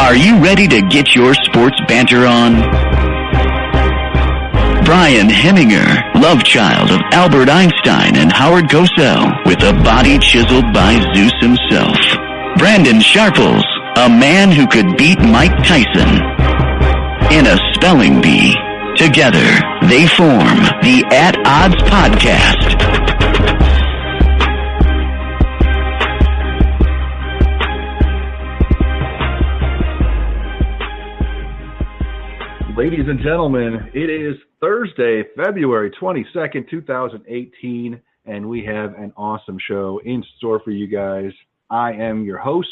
Are you ready to get your sports banter on? Brian Hemminger, love child of Albert Einstein and Howard Cosell, with a body chiseled by Zeus himself. Brandon Sharples, a man who could beat Mike Tyson in a spelling bee. Together, they form the At Odds Podcast. Ladies and gentlemen, it is Thursday, February 22nd, 2018, and we have an awesome show in store for you guys. I am your host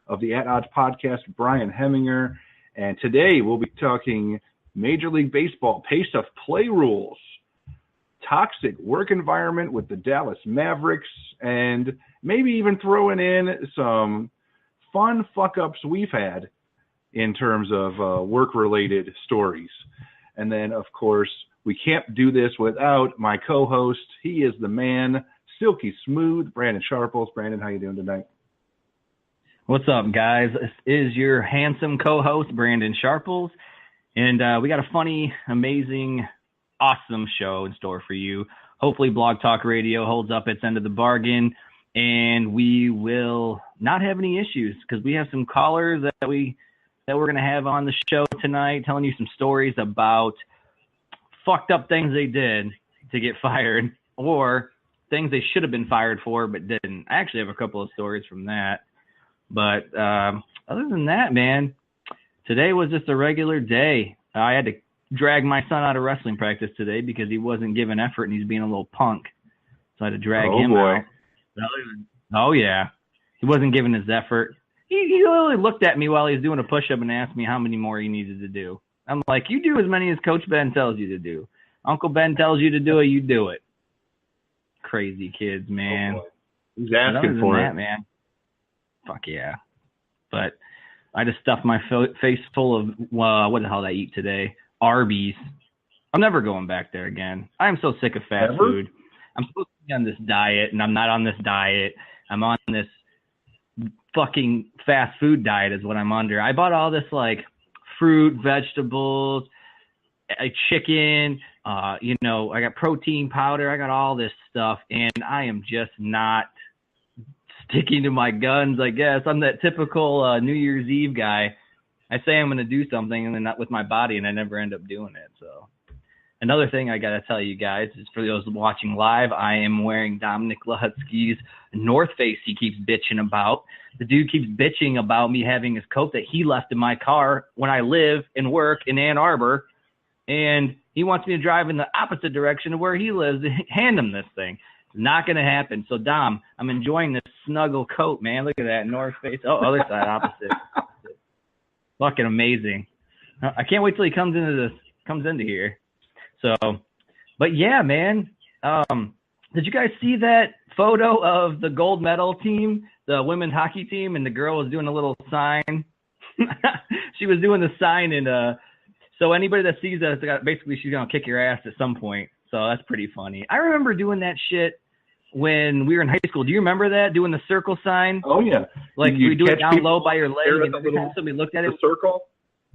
of the At Odds Podcast, Brian Hemminger, and today we'll be talking Major League Baseball pace of play rules, toxic work environment with the Dallas Mavericks, and maybe even throwing in some fun fuck-ups we've had in terms of work-related stories. And then, of course, we can't do this without my co-host. He is the man, silky smooth, Brandon Sharples. Brandon, how you doing tonight? What's up, guys? This is your handsome co-host, Brandon Sharples. And we got a funny, amazing, awesome show in store for you. Hopefully Blog Talk Radio holds up its end of the bargain, and we will not have any issues because we have some callers that we're going to have on the show tonight telling you some stories about fucked up things they did to get fired or things they should have been fired for but didn't. I actually have a couple of stories from that. But other than that, man, today was just a regular day. I had to drag my son out of wrestling practice today because he wasn't giving effort and he's being a little punk. So I had to drag him out. Oh, yeah. He wasn't giving his effort. He literally looked at me while he was doing a push-up and asked me how many more he needed to do. I'm like, you do as many as Coach Ben tells you to do. Uncle Ben tells you to do it, you do it. Crazy kids, man. Oh, he's asking for it. Man. Fuck yeah. But I just stuffed my face full of, what the hell did I eat today? Arby's. I'm never going back there again. I'm so sick of fast food. I'm supposed to be on this diet, and I'm not on this diet. I'm on this fucking fast food diet is what I'm under. I bought all this like fruit, vegetables, chicken, I got protein powder. I got all this stuff, and I am just not sticking to my guns, I guess. I'm that typical New Year's Eve guy. I say I'm going to do something and then not with my body, and I never end up doing it. So another thing I got to tell you guys is for those watching live, I am wearing Dominic Lahutsky's North Face he keeps bitching about. The dude keeps bitching about me having his coat that he left in my car when I live and work in Ann Arbor, and he wants me to drive in the opposite direction of where he lives to hand him this thing. It's not going to happen. So, Dom, I'm enjoying this snuggle coat, man. Look at that, North Face. Oh, other side, opposite. Fucking amazing. I can't wait till he comes into here. So, but yeah, man. Did you guys see that photo of the gold medal team, the women's hockey team, and the girl was doing a little sign? She was doing the sign, and so anybody that sees that, basically she's going to kick your ass at some point. So that's pretty funny. I remember doing that shit when we were in high school. Do you remember that? Doing the circle sign? Oh, yeah. Like we do it down low by your leg, and every time somebody looked at it. Circle?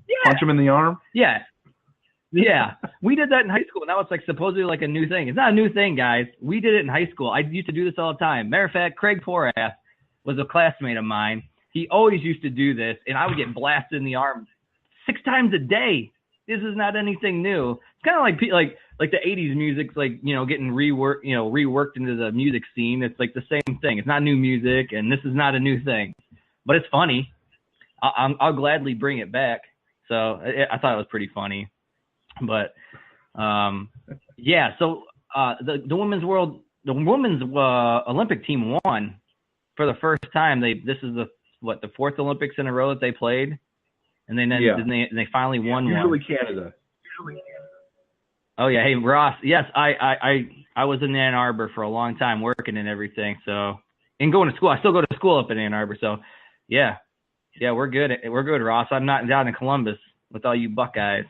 Yeah. Punch them in the arm? Yeah. Yeah, we did that in high school. Now it's like supposedly like a new thing. It's not a new thing, guys. We did it in high school. I used to do this all the time. Matter of fact, Craig Porath was a classmate of mine. He always used to do this, and I would get blasted in the arm 6 times a day. This is not anything new. It's kind of like the 80s music's like, getting reworked into the music scene. It's like the same thing. It's not new music, and this is not a new thing. But it's funny. I'll gladly bring it back. So I thought it was pretty funny. But yeah, so the women's Olympic team won for the first time. This is the 4th Olympics in a row that they played, and then they finally won one. Usually Canada. Oh yeah, hey Ross. Yes, I was in Ann Arbor for a long time working and everything. So and going to school, I still go to school up in Ann Arbor. So yeah, we're good. We're good, Ross. I'm not down in Columbus with all you Buckeyes.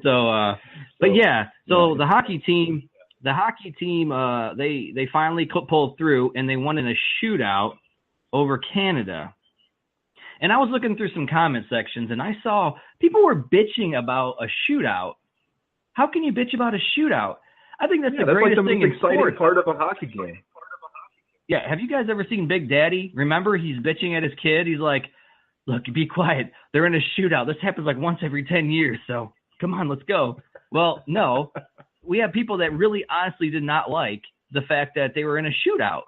So the hockey team, they finally pulled through and they won in a shootout over Canada. And I was looking through some comment sections, and I saw people were bitching about a shootout. How can you bitch about a shootout? I think that's the greatest like the thing most in exciting sports. part of a hockey game. Yeah, have you guys ever seen Big Daddy? Remember, he's bitching at his kid. He's like, look, be quiet. They're in a shootout. This happens like once every 10 years, so come on, let's go. Well, no, we have people that really honestly did not like the fact that they were in a shootout.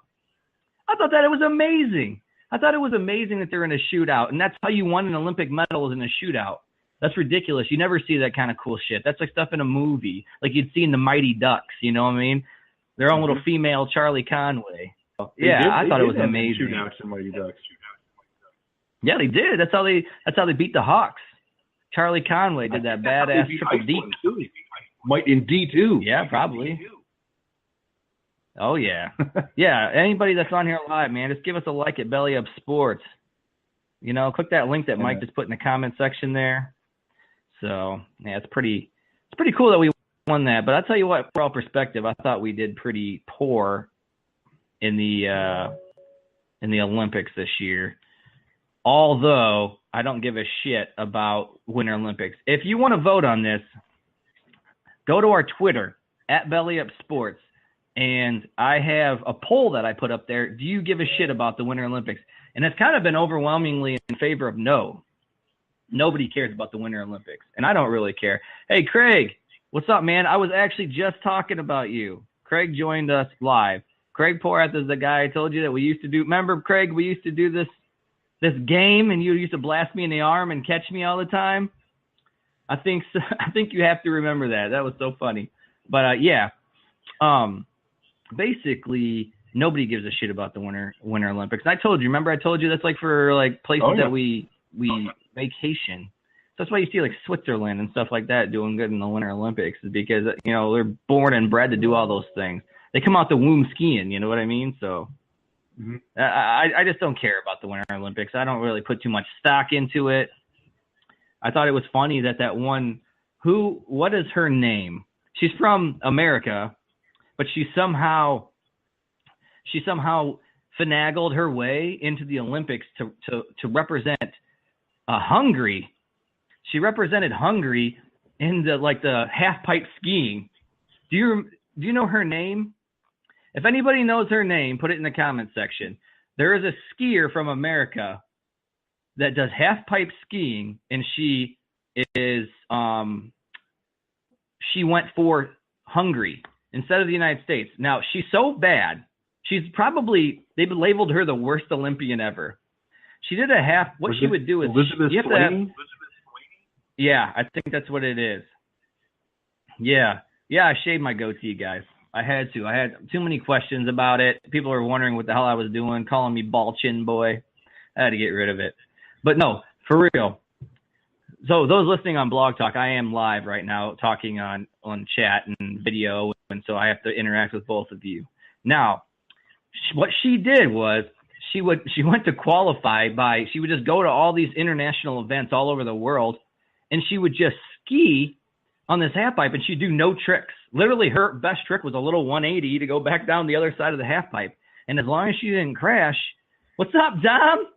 I thought that it was amazing. I thought it was amazing that they're in a shootout, and that's how you won an Olympic medal, is in a shootout. That's ridiculous. You never see that kind of cool shit. That's like stuff in a movie, like you'd see in the Mighty Ducks, you know what I mean? Their own little female Charlie Conway. I thought it was amazing. Shootouts in Mighty Ducks. Yeah, they did. That's how they beat the Hawks. Charlie Conway did that badass triple D. Might in D2. Yeah, probably. Oh yeah, yeah. Anybody that's on here live, man, just give us a like at Belly Up Sports. You know, click that link that Mike just put in the comment section there. So yeah, it's pretty cool that we won that. But I'll tell you what, for all perspective, I thought we did pretty poor in the Olympics this year. Although I don't give a shit about Winter Olympics. If you want to vote on this, go to our Twitter at Belly Up Sports, and I have a poll that I put up there. Do you give a shit about the Winter Olympics? And it's kind of been overwhelmingly in favor of no. Nobody cares about the Winter Olympics, and I don't really care. Hey, Craig, what's up, man? I was actually just talking about you. Craig joined us live. Craig Porath is the guy I told you that we used to do. Remember, Craig, we used to do this game, and you used to blast me in the arm and catch me all the time? I think you have to remember that. That was so funny. But, basically, nobody gives a shit about the Winter Olympics. And I told you that's like for like places that we vacation. So that's why you see like Switzerland and stuff like that doing good in the Winter Olympics, is because, you know, they're born and bred to do all those things. They come out the womb skiing, you know what I mean? So I just don't care about the Winter Olympics. I don't really put too much stock into it. I thought it was funny that one, what is her name? She's from America, but she somehow finagled her way into the Olympics to represent Hungary. She represented Hungary in the half pipe skiing. Do you know her name? If anybody knows her name, put it in the comment section. There is a skier from America that does half pipe skiing, and she went for Hungary instead of the United States. Now, she's so bad. They've labeled her the worst Olympian ever. She did a half. What she would do is Elizabeth Sweeney? Yeah, I think that's what it is. Yeah, I shaved my goatee, guys. I had to. I had too many questions about it. People were wondering what the hell I was doing, calling me ball chin boy. I had to get rid of it. But no, for real. So those listening on Blog Talk, I am live right now talking on chat and video, and so I have to interact with both of you. Now, what she did was she went to qualify she would just go to all these international events all over the world, and she would just ski on this half pipe, and she'd do no tricks. Literally, her best trick was a little 180 to go back down the other side of the half pipe. And as long as she didn't crash, what's up, Dom?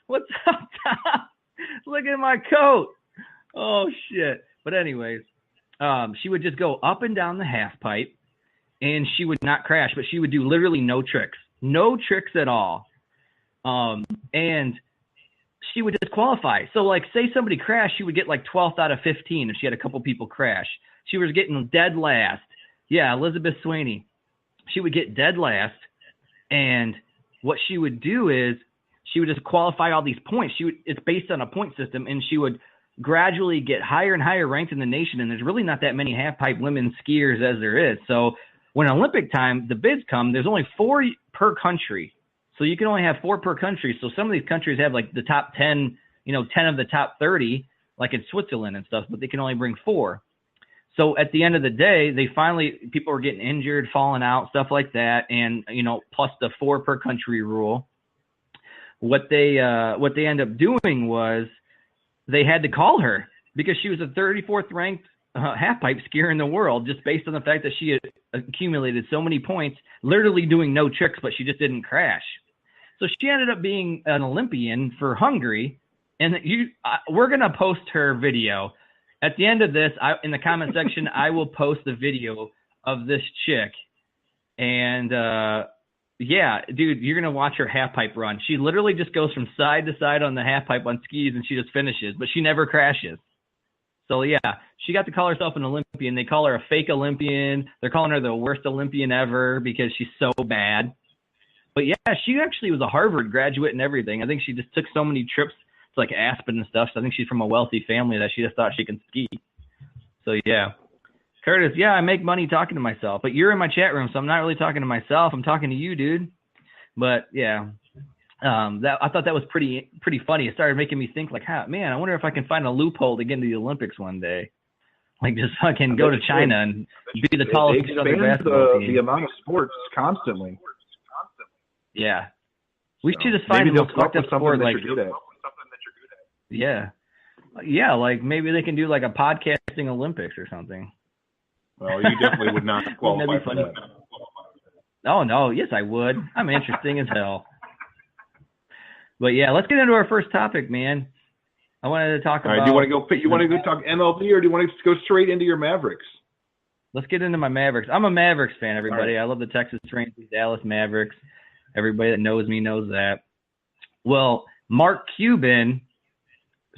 What's up, Dom? Look at my coat. Oh, shit. But anyways, she would just go up and down the half pipe, and she would not crash, but she would do literally no tricks. No tricks at all. And she would disqualify. So, like, say somebody crashed, she would get like 12th out of 15 if she had a couple people crash. She was getting dead last. Yeah, Elizabeth Sweeney. She would get dead last, and what she would do is she would just qualify all these points. It's based on a point system, and she would gradually get higher and higher ranked in the nation, and there's really not that many half-pipe women skiers as there is. So when Olympic time, the bids come, there's only 4 per country. So you can only have 4 per country. So some of these countries have like the top 10, 10 of the top 30, like in Switzerland and stuff, but they can only bring 4. So at the end of the day, people were getting injured, falling out, stuff like that. And, plus the 4 per country rule. What they end up doing was they had to call her because she was the 34th ranked half-pipe skier in the world, just based on the fact that she had accumulated so many points, literally doing no tricks, but she just didn't crash. So she ended up being an Olympian for Hungary, And we're going to post her video. At the end of this, in the comment section, I will post the video of this chick. And, yeah, dude, you're going to watch her half pipe run. She literally just goes from side to side on the half pipe on skis, and she just finishes. But she never crashes. So, yeah, she got to call herself an Olympian. They call her a fake Olympian. They're calling her the worst Olympian ever because she's so bad. But, yeah, she actually was a Harvard graduate and everything. I think she just took so many trips to, like, Aspen and stuff. So I think she's from a wealthy family that she just thought she could ski. So, yeah. Curtis, yeah, I make money talking to myself. But you're in my chat room, so I'm not really talking to myself. I'm talking to you, dude. But, yeah. I thought that was pretty funny. It started making me think, like, man, I wonder if I can find a loophole to get into the Olympics one day. Like, just fucking go to China and be the tallest dude on the basketball team. The amount of sports constantly. Yeah. We should just find the most fucked up sport, like, yeah. Yeah, like, maybe they can do, like, a podcasting Olympics or something. Well, you definitely would not qualify for that. Oh, no. Yes, I would. I'm interesting as hell. But yeah, let's get into our first topic, man. I wanted to talk about. All right, do you want to go talk MLB, or do you want to go straight into your Mavericks? Let's get into my Mavericks. I'm a Mavericks fan, everybody. Right. I love the Texas Rangers, Dallas Mavericks. Everybody that knows me knows that. Well, Mark Cuban,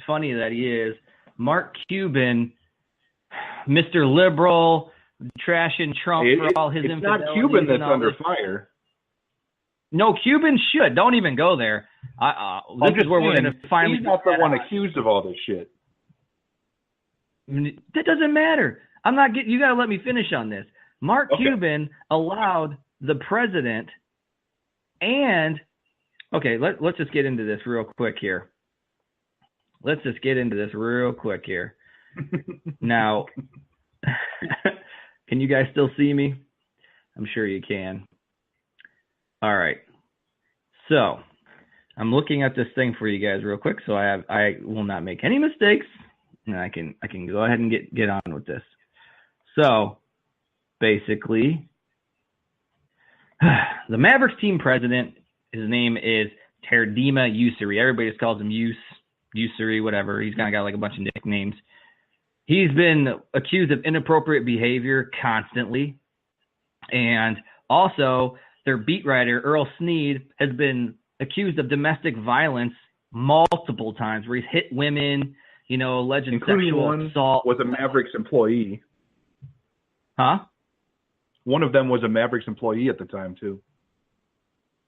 funny that he is, Mark Cuban, Mr. Liberal, trashing Trump for all his infidelities. It's not Cuban that's under fire. No, Cuban should. Don't even go there. This is where we're going to finally. He's not the one accused of all this shit. That doesn't matter. I'm not getting. You got to let me finish on this. Mark Cuban allowed the president and. Okay, let's just get into this real quick here. Now, can you guys still see me? I'm sure you can. All right. So I'm looking at this thing for you guys real quick, so I will not make any mistakes, and I can go ahead and get on with this. So basically, the Mavericks team president, his name is Terdema Usuri. Everybody just calls him Usuri, whatever. He's kind of got like a bunch of nicknames. He's been accused of inappropriate behavior constantly, and also their beat writer, Earl Sneed, has been accused of domestic violence multiple times where he's hit women, alleged sexual assault. Was a Mavericks employee. Huh? One of them was a Mavericks employee at the time, too.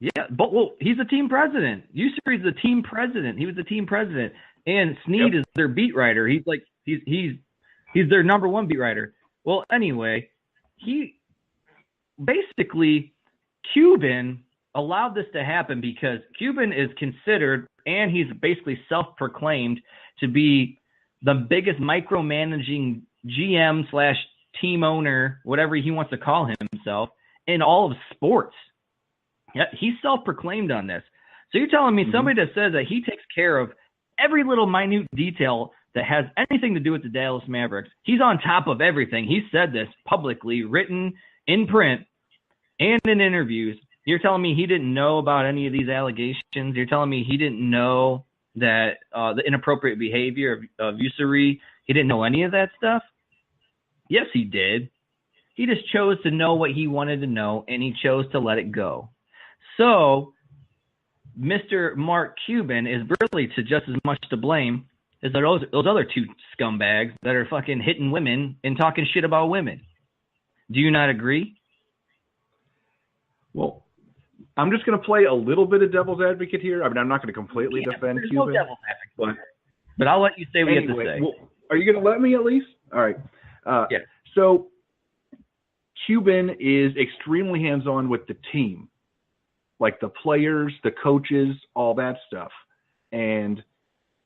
Yeah, but he's the team president. Usuri's the team president. He was the team president. And Sneed is their beat writer. He's their number one beat writer. Well, anyway, Cuban allowed this to happen because Cuban is considered, and he's basically self-proclaimed to be the biggest micromanaging GM/team owner, whatever he wants to call himself, in all of sports. Yeah, he's self-proclaimed on this. So you're telling me somebody that says that he takes care of every little minute detail that has anything to do with the Dallas Mavericks, he's on top of everything. He said this publicly, written in print, and in interviews. You're telling me he didn't know about any of these allegations? You're telling me he didn't know that the inappropriate behavior of Usuri, he didn't know any of that stuff? Yes, he did. He just chose to know what he wanted to know, and he chose to let it go. So Mr. Mark Cuban is really just as much to blame as those other two scumbags that are fucking hitting women and talking shit about women. Do you not agree? Well, I'm just going to play a little bit of devil's advocate here. I mean, I'm not going to completely defend Cuban. No devil's advocate, but I'll let you say what you have to say. Well, are you going to let me at least? All right. Yeah. So Cuban is extremely hands-on with the team, like the players, the coaches, all that stuff. And,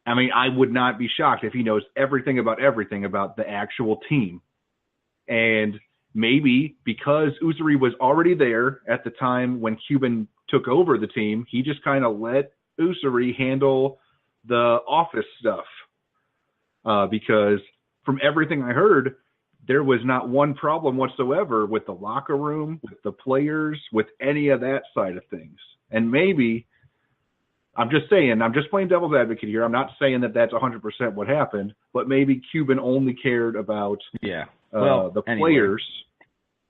I mean, I would not be shocked if he knows everything about the actual team. And maybe because Usuri was already there at the time when Cuban took over the team, he just kind of let Usuri handle the office stuff. Because from everything I heard, there was not one problem whatsoever with the locker room, with the players, with any of that side of things. And maybe I'm just saying, I'm just playing devil's advocate here. I'm not saying that that's 100% what happened, but maybe Cuban only cared about the players,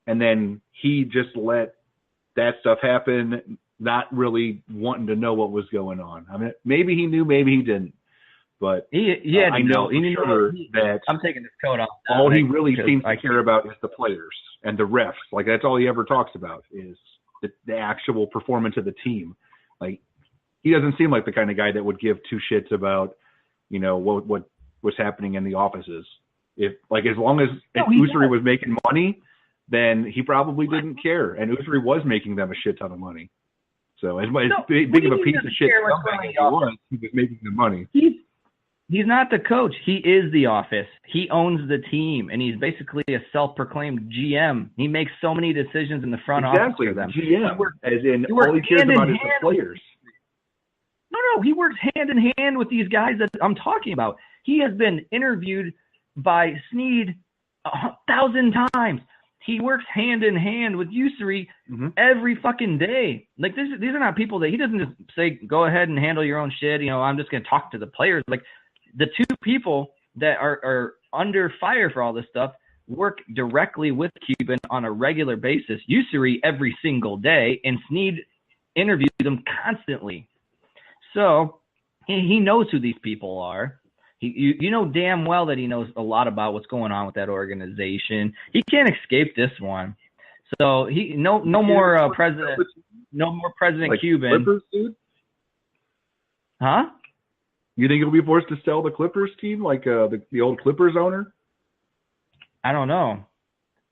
and then he just let that stuff happen, not really wanting to know what was going on. I mean, maybe he knew, maybe he didn't. But I know that I'm taking this coat off. All he really seems to care about is the players and the refs. Like, that's all he ever talks about is the actual performance of the team. Like, he doesn't seem like the kind of guy that would give two shits about, what was happening in the offices. As long as Usuri was making money, then he probably didn't care. And Usuri was making them a shit ton of money. So as big of a piece of shit he was making the money. He's not the coach. He is the office. He owns the team, and he's basically a self-proclaimed GM. He makes so many decisions in the front office for them. GM, as in all he cares about is the players. No, he works hand in hand with these guys that I'm talking about. He has been interviewed by Snead 1,000 times. He works hand in hand with Usuri every fucking day. Like, these are not people that he doesn't just say, go ahead and handle your own shit. I'm just going to talk to the players. Like, the two people that are under fire for all this stuff work directly with Cuban on a regular basis. Usuri every single day, and Snead interviews them constantly. So he knows who these people are. You know damn well that he knows a lot about what's going on with that organization. He can't escape this one. So no more President like Cuban. Clippers, dude? Huh? You think he'll be forced to sell the Clippers team like the old Clippers owner? I don't know.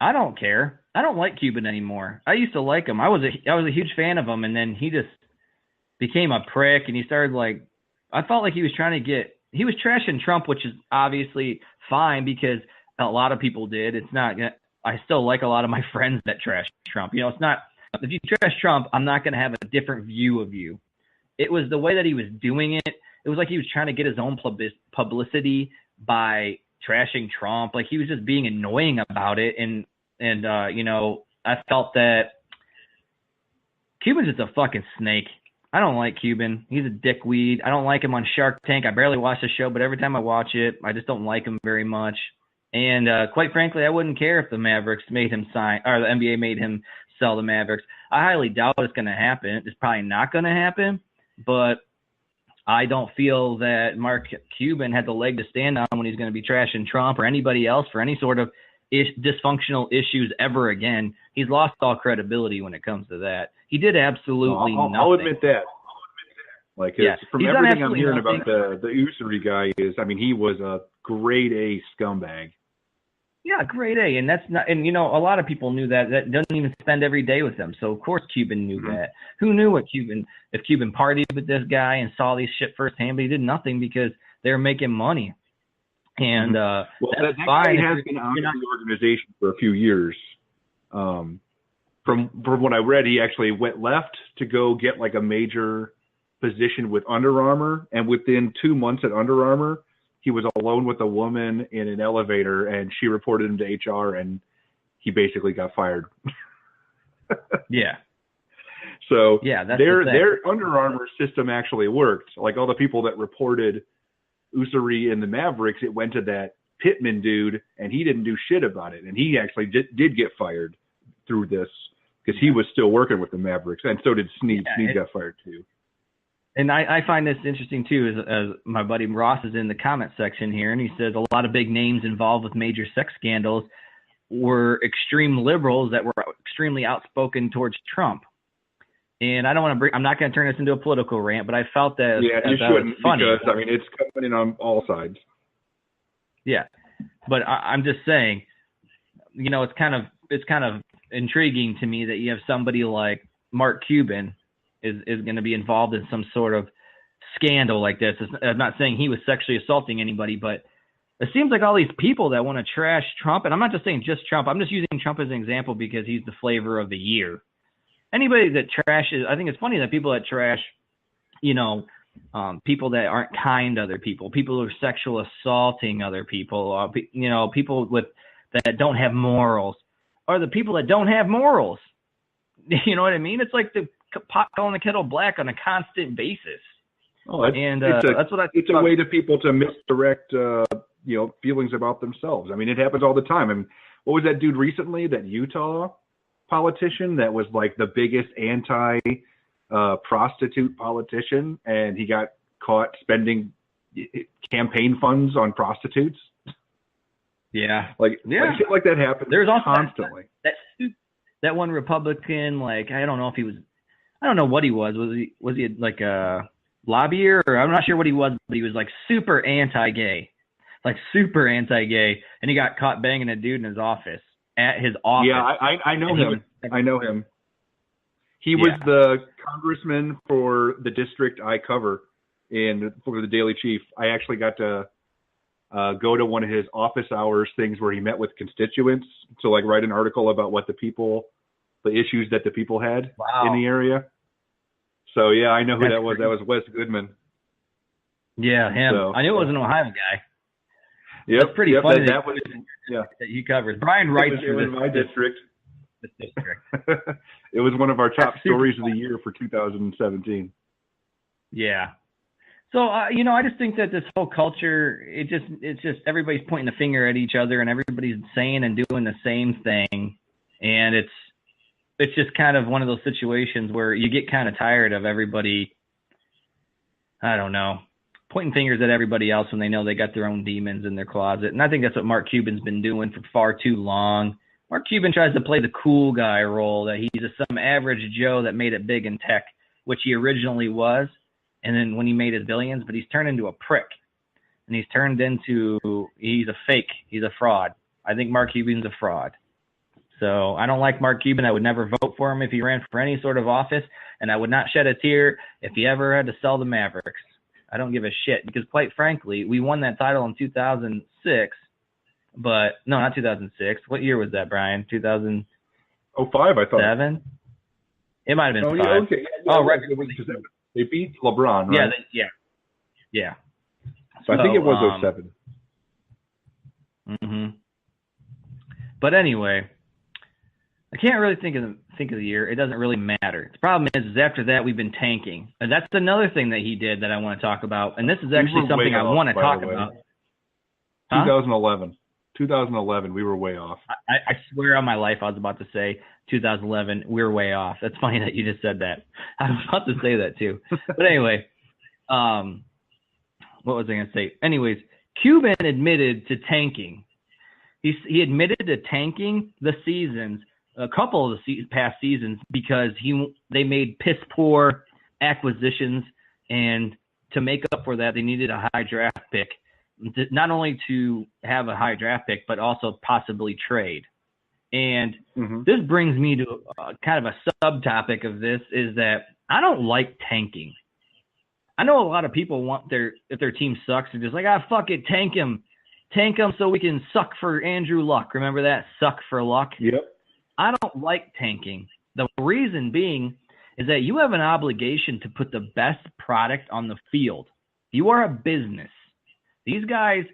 I don't care. I don't like Cuban anymore. I used to like him. I was a huge fan of him, and then he just became a prick, and he started I felt like he was he was trashing Trump, which is obviously fine because a lot of people did. It's not. I still like a lot of my friends that trash Trump. It's not. If you trash Trump, I'm not going to have a different view of you. It was the way that he was doing it. It was like he was trying to get his own publicity by trashing Trump. Like, he was just being annoying about it. And I felt that Cuban's just a fucking snake. I don't like Cuban. He's a dickweed. I don't like him on Shark Tank. I barely watch the show, but every time I watch it, I just don't like him very much. And quite frankly, I wouldn't care if the Mavericks made him sign, or the NBA made him sell the Mavericks. I highly doubt it's going to happen. It's probably not going to happen, but I don't feel that Mark Cuban had the leg to stand on when he's going to be trashing Trump or anybody else for any sort of dysfunctional issues ever again. He's lost all credibility when it comes to that. He did absolutely nothing. I'll admit that. From everything I'm hearing about the Usuri guy he was a grade A scumbag. Yeah, grade A, and that's not. And a lot of people knew that. That doesn't even spend every day with them. So of course Cuban knew that. Who knew if Cuban partied with this guy and saw these shit firsthand? But he did nothing because they were making money. And that guy has been out of the organization for a few years. From what I read, he actually went left to go get a major position with Under Armour, and within 2 months at Under Armour, he was alone with a woman in an elevator, and she reported him to HR, and he basically got fired. Yeah. So that's their Under Armour system actually worked. Like, all the people that reported Usuri in the Mavericks, it went to that Pittman dude, and he didn't do shit about it. And he actually did get fired through this because he was still working with the Mavericks, and so did Snead. Snead got fired too. And I find this interesting too, as my buddy Ross is in the comment section here, and he says a lot of big names involved with major sex scandals were extreme liberals that were extremely outspoken towards Trump. And I'm not going to turn this into a political rant, but I felt that you shouldn't, funny. Because it's coming in on all sides. Yeah, but I'm just saying, it's kind of intriguing to me that you have somebody like Mark Cuban is going to be involved in some sort of scandal like this. I'm not saying he was sexually assaulting anybody, but it seems like all these people that want to trash Trump, and I'm not just saying just Trump, I'm just using Trump as an example because he's the flavor of the year. Anybody that trashes, I think it's funny that people that trash, people that aren't kind to other people, people who are sexual assaulting other people, people that don't have morals, are the people that don't have morals. You know what I mean? It's like the pot calling the kettle black on a constant basis. That's what I think. It's a way to people to misdirect, feelings about themselves. I mean, it happens all the time. I mean, what was that dude recently? That Utah politician that was like the biggest anti-prostitute politician, and he got caught spending campaign funds on prostitutes. Yeah, shit like that happens. There's also constantly that one Republican. Like, I don't know what he was. Was he like a lobbyer, or I'm not sure what he was, but he was like super anti-gay, and he got caught banging a dude in his office. At his office. Yeah, I know him. I know him. He was the congressman for the district I cover for the Daily Chief. I actually got to go to one of his office hours things where he met with constituents to like write an article about what the issues that the people had in the area. So yeah, I know who that was. That was Wes Goodman. Yeah, him. So, I knew it was an Ohio guy. Yeah, that's pretty funny. That was that he covers. Brian writes it was my district. This district. It was one of our top stories of the year for 2017. Yeah. So I just think that this whole culture, it's just everybody's pointing the finger at each other, and everybody's saying and doing the same thing, and it's just kind of one of those situations where you get kind of tired of everybody. I don't know, pointing fingers at everybody else when they know they got their own demons in their closet. And I think that's what Mark Cuban's been doing for far too long. Mark Cuban tries to play the cool guy role, that he's some average Joe that made it big in tech, which he originally was. And then when he made his billions, but he's turned into a prick. And he's a fake. He's a fraud. I think Mark Cuban's a fraud. So I don't like Mark Cuban. I would never vote for him if he ran for any sort of office. And I would not shed a tear if he ever had to sell the Mavericks. I don't give a shit, because quite frankly, we won that title in 2006, but no, not 2006. What year was that, Brian? 2005, I thought. 7? It might have been 5. Yeah, okay. Right. They beat LeBron, right? Yeah. So I think it was 07. Mm-hmm. But anyway, I can't really think of the year. It doesn't really matter. The problem is after that we've been tanking, and that's another thing that he did that I want to talk about. And this is actually something I want to talk about. 2011, we were way off. I swear on my life I was about to say 2011, we were way off. That's funny that you just said that. I was about to say that too. But anyway, what was I going to say? Anyways, Cuban admitted to tanking. He admitted to tanking the seasons, a couple of the past seasons, because they made piss poor acquisitions, and to make up for that, they needed a high draft pick, not only to have a high draft pick, but also possibly trade. And this brings me to kind of a subtopic of this, is that I don't like tanking. I know a lot of people want if their team sucks, they're just like, fuck it, tank him so we can suck for Andrew Luck. Remember that? Suck for Luck? Yep. I don't like tanking. The reason being is that you have an obligation to put the best product on the field. You are a business. These guys,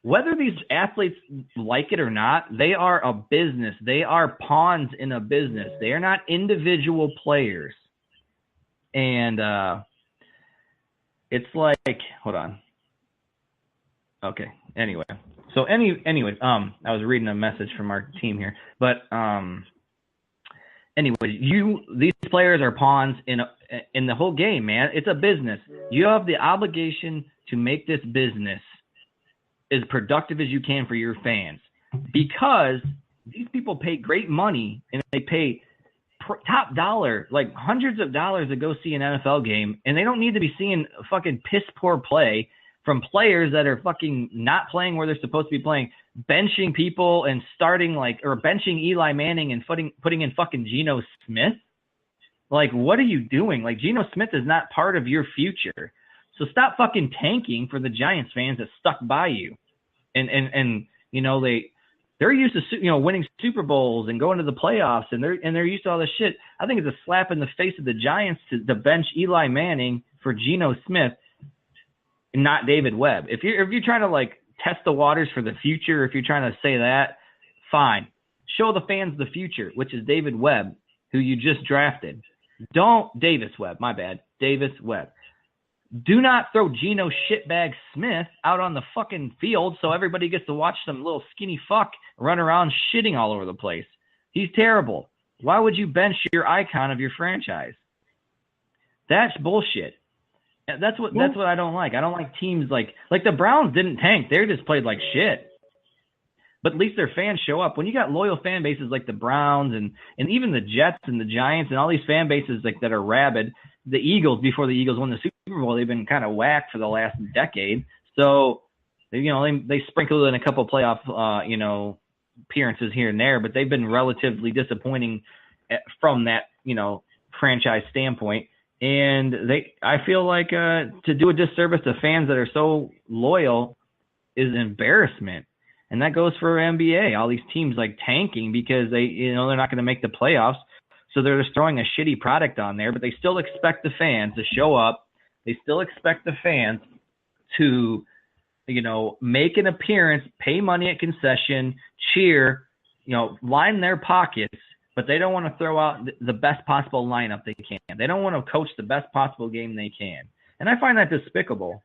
whether these athletes like it or not, they are a business. They are pawns in a business. They are not individual players. And it's like, hold on. Okay. Anyway, so anyways, I was reading a message from our team here, but anyway, these players are pawns in the whole game, man. It's a business. You have the obligation to make this business as productive as you can for your fans, because these people pay great money and they pay top dollar, like hundreds of dollars, to go see an NFL game, and they don't need to be seeing fucking piss poor play from players that are fucking not playing where they're supposed to be playing, benching people and or benching Eli Manning and putting in fucking Geno Smith. Like, what are you doing? Like, Geno Smith is not part of your future. So stop fucking tanking for the Giants fans that stuck by you. And they're used to, winning Super Bowls and going to the playoffs, and they're used to all this shit. I think it's a slap in the face of the Giants to bench Eli Manning for Geno Smith, not David Webb. If you're trying to like test the waters for the future, if you're trying to say that, fine. Show the fans the future, which is David Webb, who you just drafted. Davis Webb. Do not throw Geno shitbag Smith out on the fucking field so everybody gets to watch some little skinny fuck run around shitting all over the place. He's terrible. Why would you bench your icon of your franchise? That's bullshit. That's what I don't like. I don't like teams like the Browns didn't tank. They just played like shit. But at least their fans show up. When you got loyal fan bases like the Browns and even the Jets and the Giants and all these fan bases like that are rabid, the Eagles, before the Eagles won the Super Bowl, they've been kind of whacked for the last decade. So, they sprinkled in a couple playoff, appearances here and there, but they've been relatively disappointing from that, franchise standpoint. And I feel like to do a disservice to fans that are so loyal is an embarrassment. And that goes for NBA. All these teams like tanking because they're not going to make the playoffs. So they're just throwing a shitty product on there, but they still expect the fans to show up. They still expect the fans to, make an appearance, pay money at concession, cheer, line their pockets, but they don't want to throw out the best possible lineup they can. They don't want to coach the best possible game they can. And I find that despicable.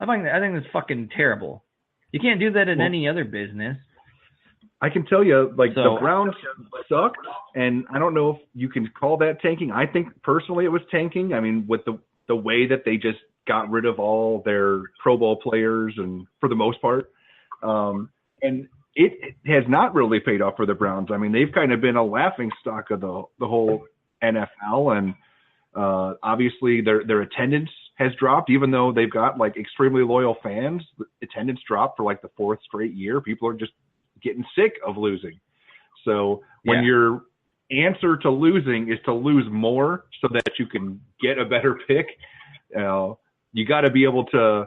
I think that's fucking terrible. You can't do that in any other business. I can tell you, the Browns sucked, and I don't know if you can call that tanking. I think personally it was tanking. I mean, with the way that they just got rid of all their Pro Bowl players, and for the most part, and it has not really paid off for the Browns. I mean, they've kind of been a laughing stock of the whole NFL, and obviously their attendance has dropped, even though they've got extremely loyal fans. The attendance dropped for the fourth straight year. People are just getting sick of losing. So when your answer to losing is to lose more so that you can get a better pick, you got to be able to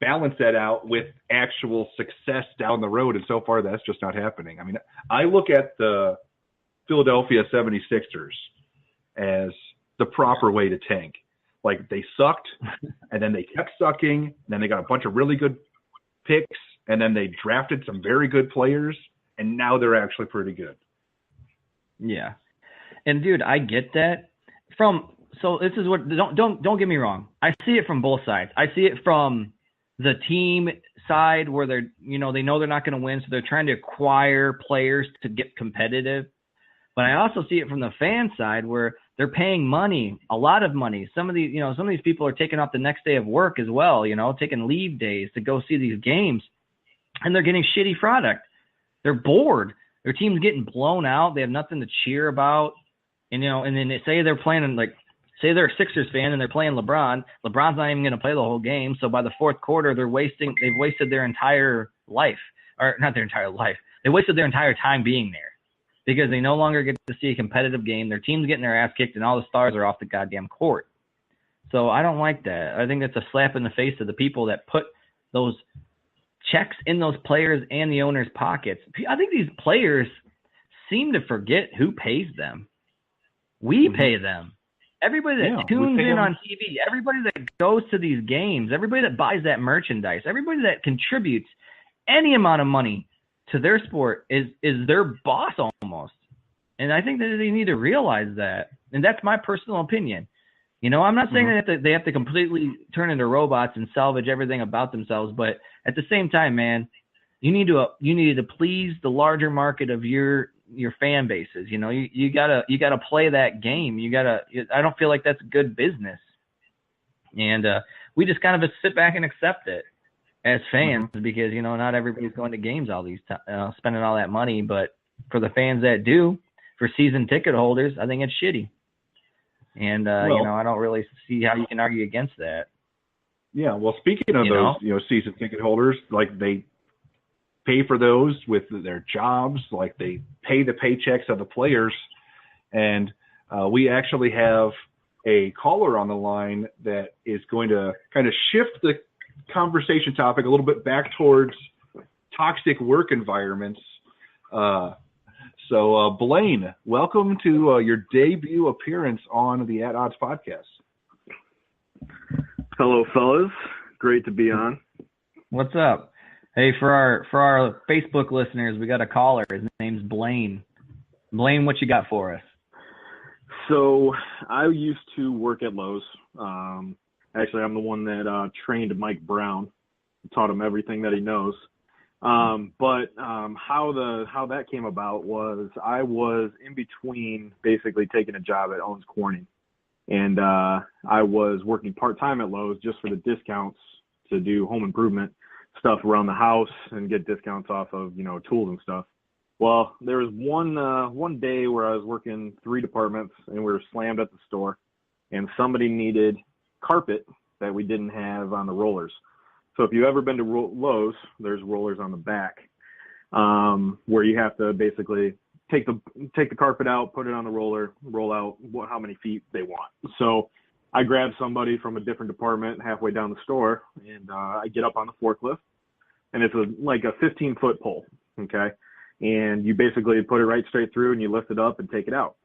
balance that out with actual success down the road. And so far, that's just not happening. I mean, I look at the Philadelphia 76ers as the proper way to tank. They sucked, and then they kept sucking, and then they got a bunch of really good picks, and then they drafted some very good players, and now they're actually pretty good. Yeah. And dude, I get that. So this is what don't get me wrong. I see it from both sides. I see it from the team side where they're, they know they're not going to win, so they're trying to acquire players to get competitive. But I also see it from the fan side where they're paying money, a lot of money. Some of these people are taking off the next day of work as well, taking leave days to go see these games. And they're getting shitty product. They're bored. Their team's getting blown out. They have nothing to cheer about. And then they say they're playing say they're a Sixers fan and they're playing LeBron. LeBron's not even going to play the whole game. So by the fourth quarter, they've wasted their entire life, or not their entire life. They wasted their entire time being there because they no longer get to see a competitive game. Their team's getting their ass kicked and all the stars are off the goddamn court. So I don't like that. I think that's a slap in the face to the people that put those checks in those players and the owners' pockets. I think these players seem to forget who pays them. We pay them. Everybody that tunes in on TV, everybody that goes to these games, everybody that buys that merchandise, everybody that contributes any amount of money to their sport is their boss almost. And I think that they need to realize that. And that's my personal opinion. I'm not saying that they have to completely turn into robots and salvage everything about themselves, but at the same time, man, you need to please the larger market of your fan bases. You gotta play that game. I don't feel like that's good business. And we just kind of sit back and accept it as fans because, not everybody's going to games all these times, spending all that money. But for the fans that do, for season ticket holders, I think it's shitty. And, I don't really see how you can argue against that. Yeah, well, speaking of those, season ticket holders, they pay for those with their jobs, they pay the paychecks of the players. And we actually have a caller on the line that is going to kind of shift the conversation topic a little bit back towards toxic work environments. So Blaine, welcome to your debut appearance on the At Odds podcast. Hello, fellas. Great to be on. What's up? Hey, for our Facebook listeners, we got a caller. His name's Blaine. Blaine, what you got for us? So I used to work at Lowe's. Actually, I'm the one that trained Mike Brown, taught him everything that he knows. But how that came about was I was in between basically taking a job at Owens Corning, and I was working part-time at Lowe's just for the discounts to do home improvement stuff around the house and get discounts off of, tools and stuff. Well, there was one day where I was working 3 departments and we were slammed at the store, and somebody needed carpet that we didn't have on the rollers. So if you've ever been to Lowe's, there's rollers on the back where you have to basically take the carpet out, put it on the roller, roll out how many feet they want. So I grabbed somebody from a different department halfway down the store, and I get up on the forklift, and it's like a 15-foot pole, okay? And you basically put it right straight through, and you lift it up and take it out.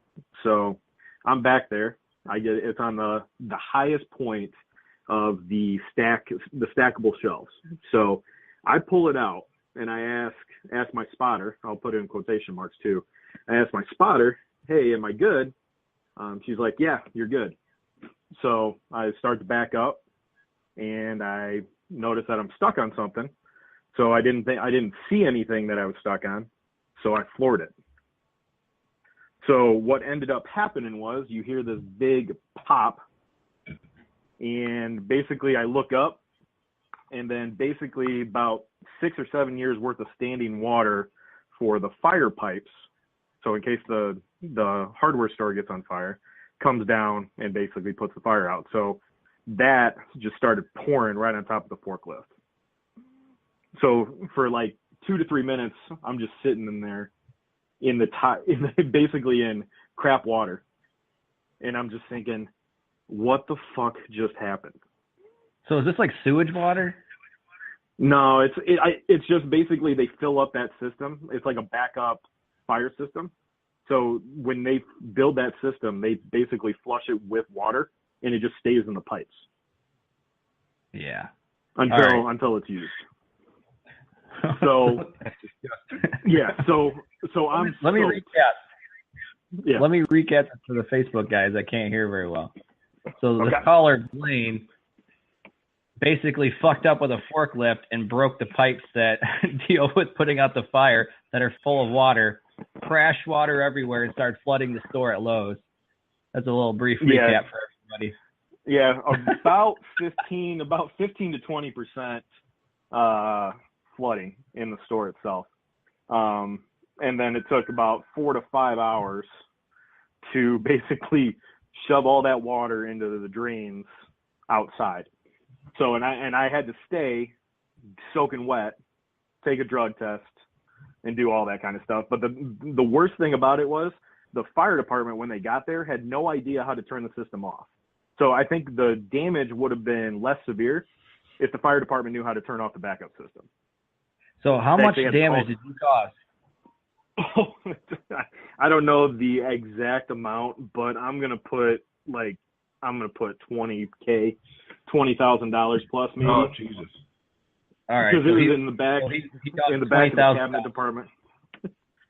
So I'm back there. It's on the highest point of the stackable shelves. So I pull it out, and I ask my spotter, I'll put it in quotation marks too. I ask my spotter, hey, am I good? She's like, yeah, you're good. So I start to back up, and I notice that I'm stuck on something. So I didn't see anything that I was stuck on. So I floored it. So what ended up happening was you hear this big pop, and basically I look up, and then basically about 6 or 7 years worth of standing water for the fire pipes. So in case the hardware store gets on fire, comes down and basically puts the fire out. So that just started pouring right on top of the forklift. So for like 2 to 3 minutes, I'm just sitting in there basically in crap water. And I'm just thinking, what the fuck just happened? So is this like sewage water? No, it's just basically they fill up that system. It's like a backup fire system. So when they build that system, they basically flush it with water, and it just stays in the pipes. Yeah. Until it's used. So yeah. So let me recap. Yeah. Let me recap for the Facebook guys. I can't hear very well. So the caller, Blaine, basically fucked up with a forklift and broke the pipes that deal with putting out the fire that are full of water, crashed water everywhere, and started flooding the store at Lowe's. That's a little brief recap for everybody. Yeah, about 15 to 20% flooding in the store itself. And then it took about 4 to 5 hours to basically shove all that water into the drains outside. So, and I had to stay soaking wet, take a drug test, and do all that kind of stuff. But the worst thing about it was the fire department, when they got there, had no idea how to turn the system off. So I think the damage would have been less severe if the fire department knew how to turn off the backup system. So how much damage did you cause? Oh, I don't know the exact amount, but I'm gonna put $20,000 plus maybe. Oh Jesus! All right, because it was in the back, in the back of the cabinet department.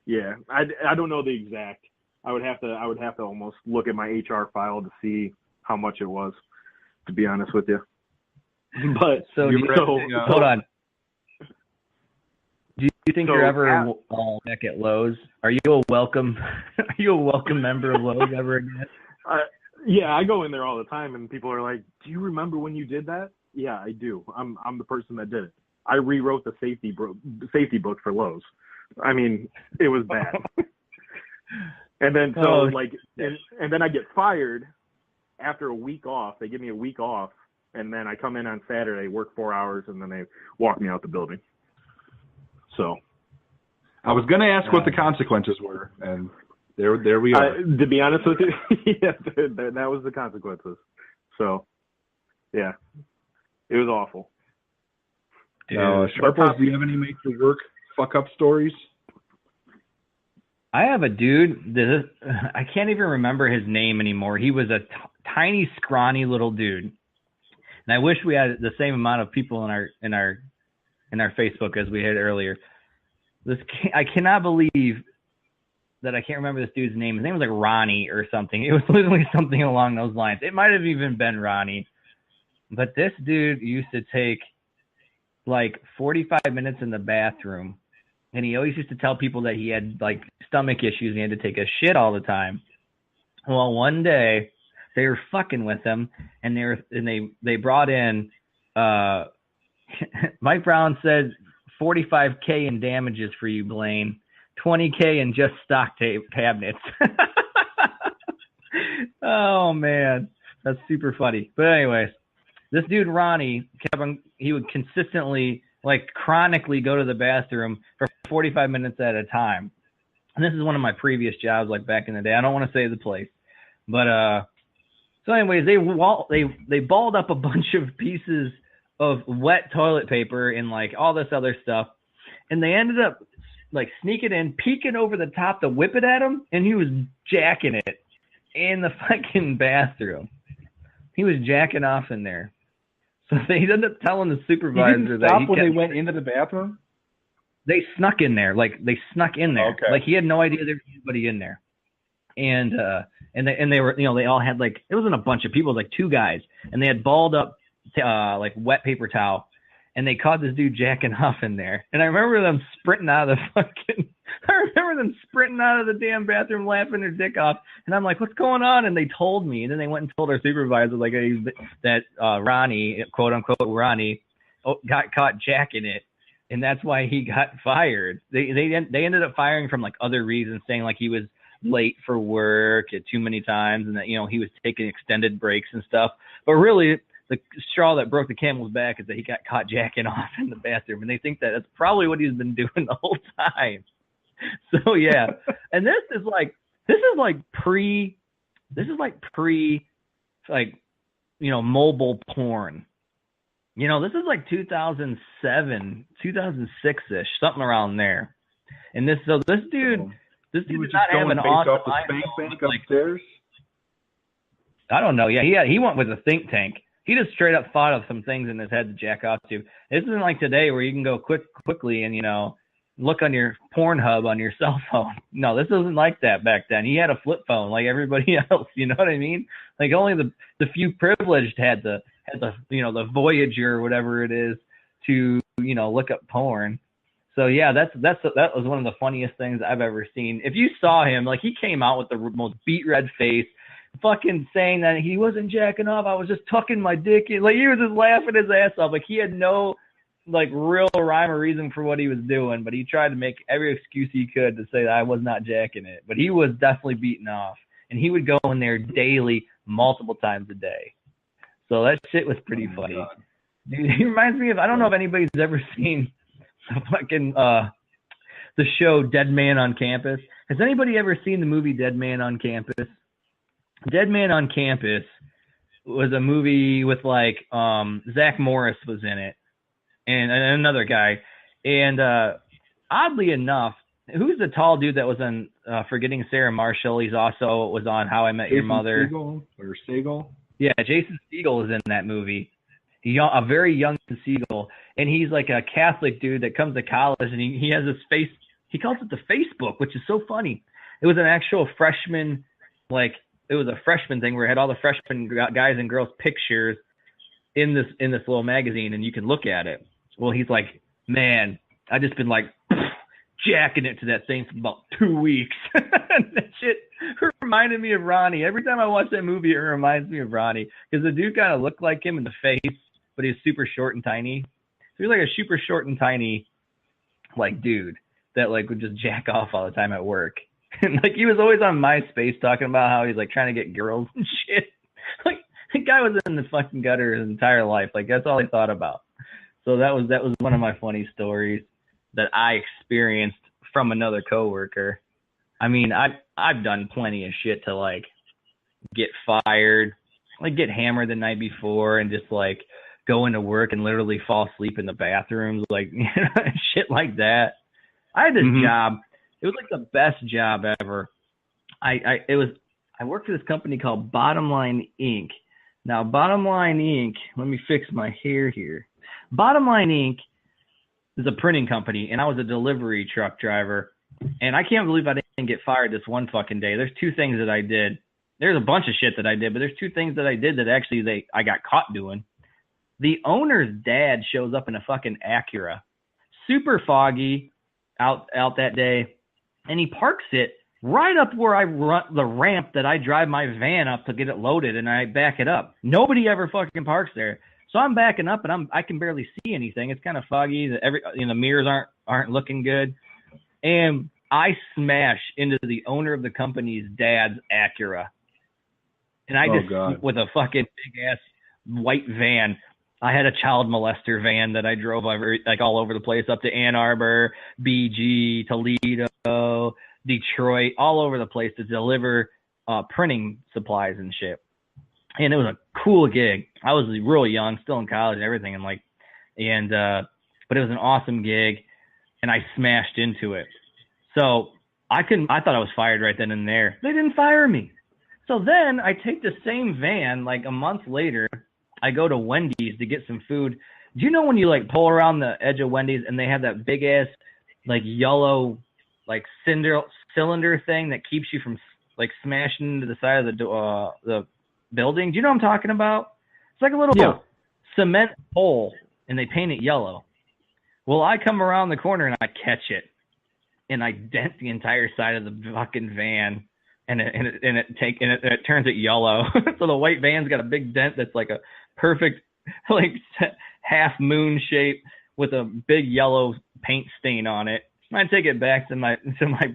Yeah, I don't know the exact. I would have to almost look at my HR file to see how much it was, to be honest with you. But hold on. Do you think you're ever back at Lowe's? Are you a welcome member of Lowe's ever again? Yeah, I go in there all the time, and people are like, "Do you remember when you did that?" Yeah, I do. I'm the person that did it. I rewrote the safety book for Lowe's. I mean, it was bad. And then and then I get fired after a week off. They give me a week off, and then I come in on Saturday, work 4 hours, and then they walk me out the building. So I was going to ask what the consequences were, and there we are. To be honest with you, yeah, that was the consequences. So, yeah, it was awful. Sharples, do you have any make your work fuck up stories? I have a dude. I can't even remember his name anymore. He was a tiny, scrawny little dude, and I wish we had the same amount of people in our Facebook as we had earlier. I cannot believe that I can't remember this dude's name. His name was like Ronnie or something. It was literally something along those lines. It might have even been Ronnie. But this dude used to take like 45 minutes in the bathroom, and he always used to tell people that he had like stomach issues and he had to take a shit all the time. Well, one day they were fucking with him, and they brought in Mike Brown said $45K in damages for you, Blaine. $20K in just stock cabinets. Oh man, that's super funny. But anyways, this dude Ronnie he would consistently, like chronically, go to the bathroom for 45 minutes at a time. And this is one of my previous jobs, like back in the day. I don't want to say the place, but so anyways, they balled up a bunch of pieces of wet toilet paper and like all this other stuff, and they ended up like sneaking in, peeking over the top to whip it at him, and he was jacking it in the fucking bathroom. He was jacking off in there. So they ended up telling the supervisor he didn't that stop when they went into the bathroom? They snuck in there. Like they snuck in there. Okay. Like he had no idea there was anybody in there. And they were, you know, they all had like, it wasn't a bunch of people, it was like 2 guys, and they had balled up like wet paper towel, and they caught this dude jacking off in there. And I remember them sprinting out of the damn bathroom laughing their dick off. And I'm like, what's going on? And they told me. And then they went and told our supervisor like that Ronnie, quote unquote Ronnie, got caught jacking it. And that's why he got fired. They ended up firing from like other reasons, saying like he was late for work too many times, and that, you know, he was taking extended breaks and stuff. But really, the straw that broke the camel's back is that he got caught jacking off in the bathroom, and they think that that's probably what he's been doing the whole time. So yeah, and this is pre you know, mobile porn. You know, this is like 2007, 2006-ish, something around there. And this dude did not have an awesome spank bank upstairs. I don't know. Yeah, he went with a think tank. He just straight up thought of some things in his head to jack off to. This isn't like today where you can go quickly and, you know, look on your Pornhub on your cell phone. No, this wasn't like that back then. He had a flip phone like everybody else. You know what I mean? Like only the few privileged had the you know, the Voyager or whatever it is to, you know, look up porn. So yeah, that was one of the funniest things I've ever seen. If you saw him, like he came out with the most beet red face, fucking saying that he wasn't jacking off, I was just tucking my dick in. Like he was just laughing his ass off. Like he had no like real rhyme or reason for what he was doing, but he tried to make every excuse he could to say that I was not jacking it. But he was definitely beaten off, and he would go in there daily, multiple times a day. So that shit was pretty funny. Dude, he reminds me of, I don't know if anybody's ever seen the fucking the show Dead Man on Campus. Has anybody ever seen the movie Dead Man on Campus? Dead Man on Campus was a movie with like Zach Morris was in it, and another guy. And oddly enough, who's the tall dude that was on Forgetting Sarah Marshall? He's also was on How I Met Your Mother. Segel? Yeah, Jason Segel is in that movie. A very young Segel, and he's like a Catholic dude that comes to college, and he has this face. He calls it the Facebook, which is so funny. It was an actual freshman, like it was a freshman thing where it had all the freshman guys and girls pictures in this little magazine, and you can look at it. Well, he's like, man, I just been like jacking it to that thing for about 2 weeks. That shit reminded me of Ronnie. Every time I watch that movie, it reminds me of Ronnie because the dude kind of looked like him in the face, but he's super short and tiny. So he's like a super short and tiny, like dude that like would just jack off all the time at work. And like he was always on MySpace talking about how he's like trying to get girls and shit. Like the guy was in the fucking gutter his entire life. Like that's all he thought about. So that was one of my funny stories that I experienced from another coworker. I mean, I've done plenty of shit to like get fired, like get hammered the night before and just like go into work and literally fall asleep in the bathrooms, like you know, shit like that. I had this job. It was like the best job ever. I worked for this company called Bottom Line Inc. Now, Bottom Line Inc., let me fix my hair here. Bottom Line Inc. is a printing company, and I was a delivery truck driver. And I can't believe I didn't get fired this one fucking day. There's 2 things that I did. There's a bunch of shit that I did, but there's 2 things that I did that actually I got caught doing. The owner's dad shows up in a fucking Acura, super foggy out that day, and he parks it right up where I run the ramp that I drive my van up to get it loaded, and I back it up. Nobody ever fucking parks there. So I'm backing up, and I can barely see anything. It's kind of foggy. The mirrors aren't looking good. And I smash into the owner of the company's dad's Acura. And I with a fucking big-ass white van. I had a child molester van that I drove all over the place, up to Ann Arbor, BG, Toledo, Detroit, all over the place to deliver printing supplies and shit. And it was a cool gig. I was real young, still in college and everything, but it was an awesome gig, and I smashed into it. So I thought I was fired right then and there. They didn't fire me. So then I take the same van, like a month later, I go to Wendy's to get some food. Do you know when you like pull around the edge of Wendy's and they have that big ass like yellow like cylinder thing that keeps you from like smashing into the side of the building? Do you know what I'm talking about? It's like a little cement hole, and they paint it yellow. Well, I come around the corner and I catch it, and I dent the entire side of the fucking van, and it turns it yellow. So the white van's got a big dent that's like a perfect like half moon shape with a big yellow paint stain on it. I take it back to my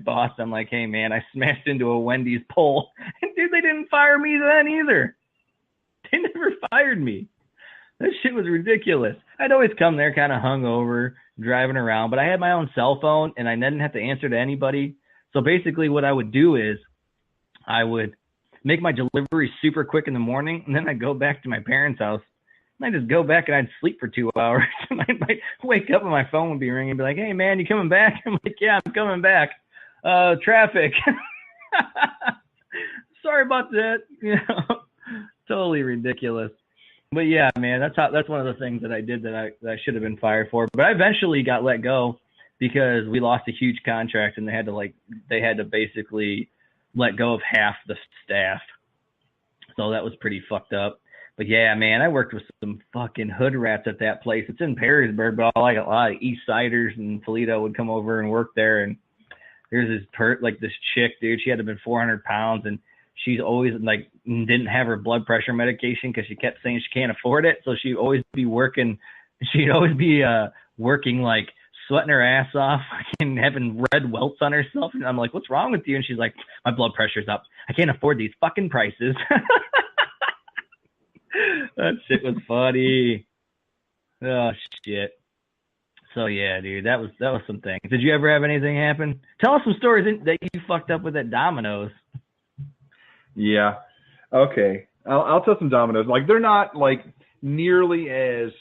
boss. I'm like, hey man, I smashed into a Wendy's pole, and dude, they didn't fire me then either. They never fired me. That shit was ridiculous. I'd always come there kind of hungover, driving around, but I had my own cell phone, and I didn't have to answer to anybody. So basically, what I would do is I would make my delivery super quick in the morning, and then I'd go back to my parents' house. And I'd just go back and I'd sleep for 2 hours. And I might wake up and my phone would be ringing and be like, hey, man, you coming back? I'm like, yeah, I'm coming back. Traffic. Sorry about that. You know, totally ridiculous. But, yeah, man, that's one of the things that I did that I should have been fired for. But I eventually got let go because we lost a huge contract, and they had to basically let go of half the staff. So that was pretty fucked up. But yeah, man, I worked with some fucking hood rats at that place. It's in Perrysburg, but like a lot of East Siders and Toledo would come over and work there. And there's this chick, dude. She had to have been 400 pounds, and she's always like didn't have her blood pressure medication because she kept saying she can't afford it. So she'd always be working. She'd always be working like sweating her ass off and having red welts on herself. And I'm like, what's wrong with you? And she's like, my blood pressure's up. I can't afford these fucking prices. That shit was funny. Oh shit. So yeah, dude, that was some things. Did you ever have anything happen? Tell us some stories that you fucked up with at Domino's. Yeah. Okay. I'll tell some Domino's. Like they're not like nearly as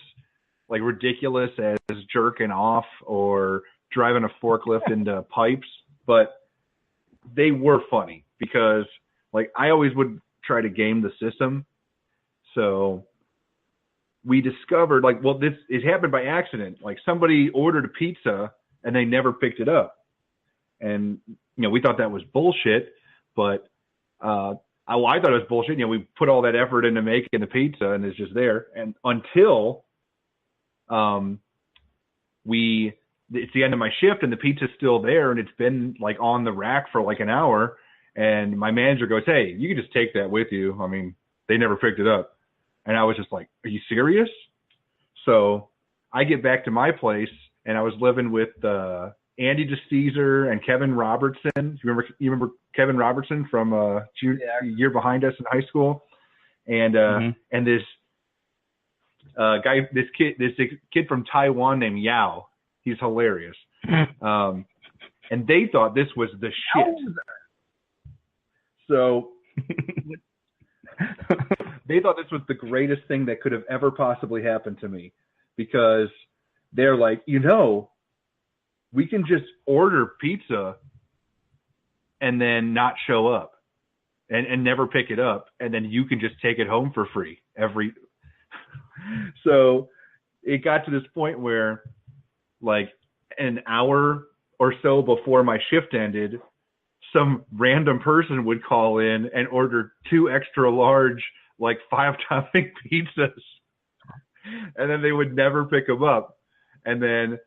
like ridiculous as jerking off or driving a forklift into pipes, but they were funny because like I always would try to game the system. So we discovered it happened by accident. Like somebody ordered a pizza and they never picked it up. And, we thought that was bullshit, but, I thought it was bullshit. We put all that effort into making the pizza and it's just there. And until, it's the end of my shift and the pizza's still there and it's been like on the rack for like an hour. And my manager goes, hey, you can just take that with you. I mean, they never picked it up. And I was just like, are you serious? So I get back to my place and I was living with Andy DeCesar and Kevin Robertson. You remember Kevin Robertson from year behind us in high school? And and this this kid from Taiwan named Yao. He's hilarious. And they thought this was the shit. So they thought this was the greatest thing that could have ever possibly happened to me because they're like, we can just order pizza and then not show up and never pick it up. And then you can just take it home for free So it got to this point where like an hour or so before my shift ended, some random person would call in and order 2 extra large, like 5-topping pizzas. And then they would never pick them up. And then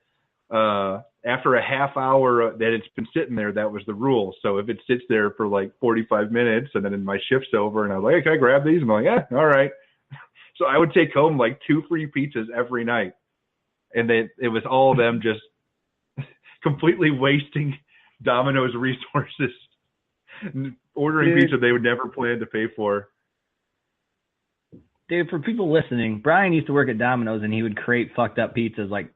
after a half hour that it's been sitting there, that was the rule. So if it sits there for like 45 minutes and then my shift's over and I'm like, hey, can I grab these? I'm like, yeah, all right. So I would take home like 2 free pizzas every night. And then it was all them just completely wasting Domino's resources, ordering pizza they would never plan to pay for. Dude, for people listening, Brian used to work at Domino's and he would create fucked up pizzas like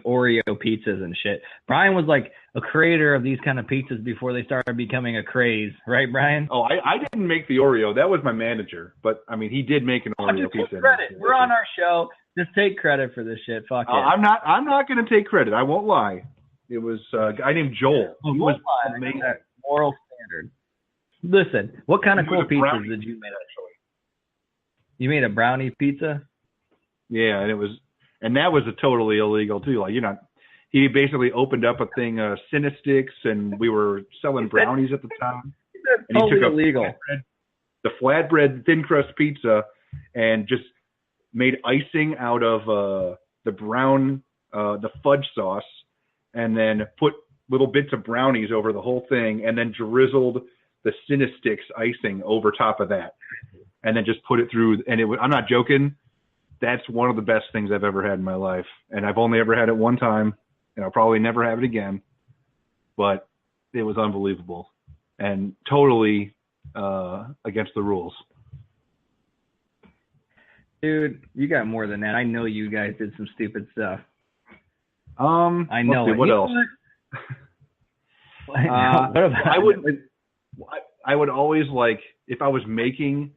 Oreo pizzas and shit. Brian was like a creator of these kind of pizzas before they started becoming a craze, right, Brian? Oh, I didn't make the Oreo. That was my manager. But I mean, he did make an Oreo pizza. Credit. We're on our show. Just take credit for this shit. Fuck it. I'm not going to take credit. I won't lie. It was a guy named Joel. He was amazing. Moral standard. Listen, what kind of cool pizzas did you make? Actually, you made a brownie pizza. Yeah, and that was totally illegal too. Like, he basically opened up a thing, Cinesticks, and we were selling brownies at the time. And totally he took illegal. The flatbread thin crust pizza, and just made icing out of the brown, the fudge sauce, and then put little bits of brownies over the whole thing, and then drizzled the Cinesticks icing over top of that, and then just put it through. And I'm not joking. That's one of the best things I've ever had in my life. And I've only ever had it one time, and I'll probably never have it again. But it was unbelievable and totally against the rules. Dude, you got more than that. I know you guys did some stupid stuff. I know it. What else? What about I would always, like, if I was making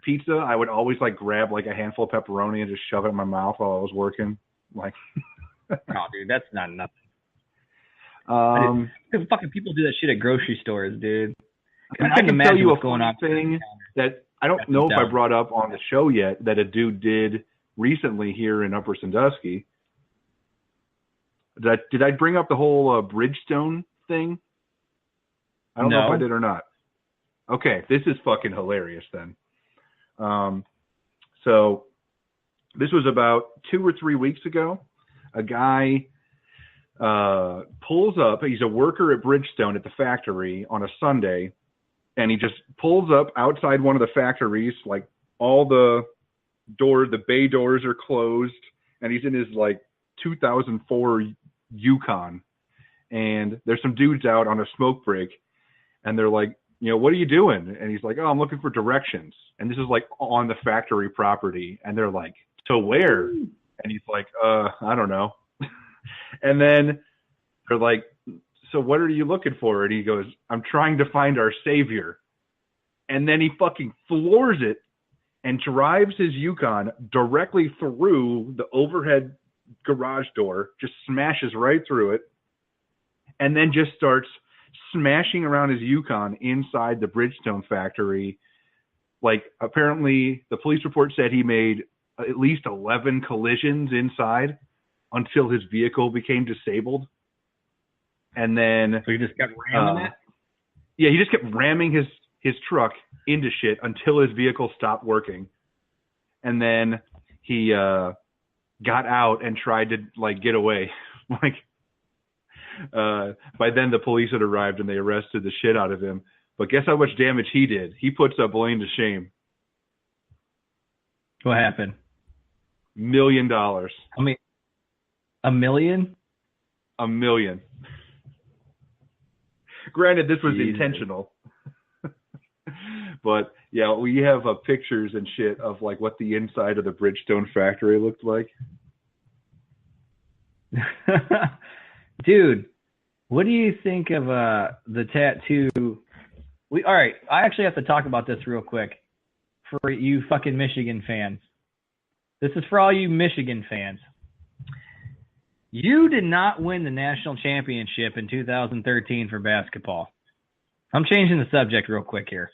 pizza, I would always like grab like a handful of pepperoni and just shove it in my mouth while I was working. Like, no, dude, that's not nothing. Fucking people do that shit at grocery stores, dude. I can tell you a funny thing that I don't know if I brought up on the show yet that a dude did recently here in Upper Sandusky. Did I bring up the whole Bridgestone thing? I don't know if I did or not. Okay, this is fucking hilarious then. So this was about 2 or 3 weeks ago. A guy pulls up. He's a worker at Bridgestone at the factory on a Sunday, and he just pulls up outside one of the factories. Like, all the bay doors are closed, and he's in his like 2004 Yukon, and there's some dudes out on a smoke break, and they're like, what are you doing? And he's like, oh, I'm looking for directions. And this is like on the factory property. And they're like, to where? And he's like, I don't know. And then they're like, so what are you looking for? And he goes, I'm trying to find our savior. And then he fucking floors it and drives his Yukon directly through the overhead garage door, just smashes right through it, and then just starts smashing around his Yukon inside the Bridgestone factory. Like, apparently the police report said he made at least 11 collisions inside until his vehicle became disabled. And then so he just kept ramming it? Yeah, he just kept ramming his truck into shit until his vehicle stopped working. And then he got out and tried to like get away. Like, by then the police had arrived and they arrested the shit out of him. But guess how much damage he did? He puts Blaine to shame. What happened? $1 million. I mean, $1 million? $1 million. Granted, this was intentional. But yeah, we have pictures and shit of like what the inside of the Bridgestone factory looked like. Dude, what do you think of the tattoo? All right, I actually have to talk about this real quick for you fucking Michigan fans. This is for all you Michigan fans. You did not win the national championship in 2013 for basketball. I'm changing the subject real quick here.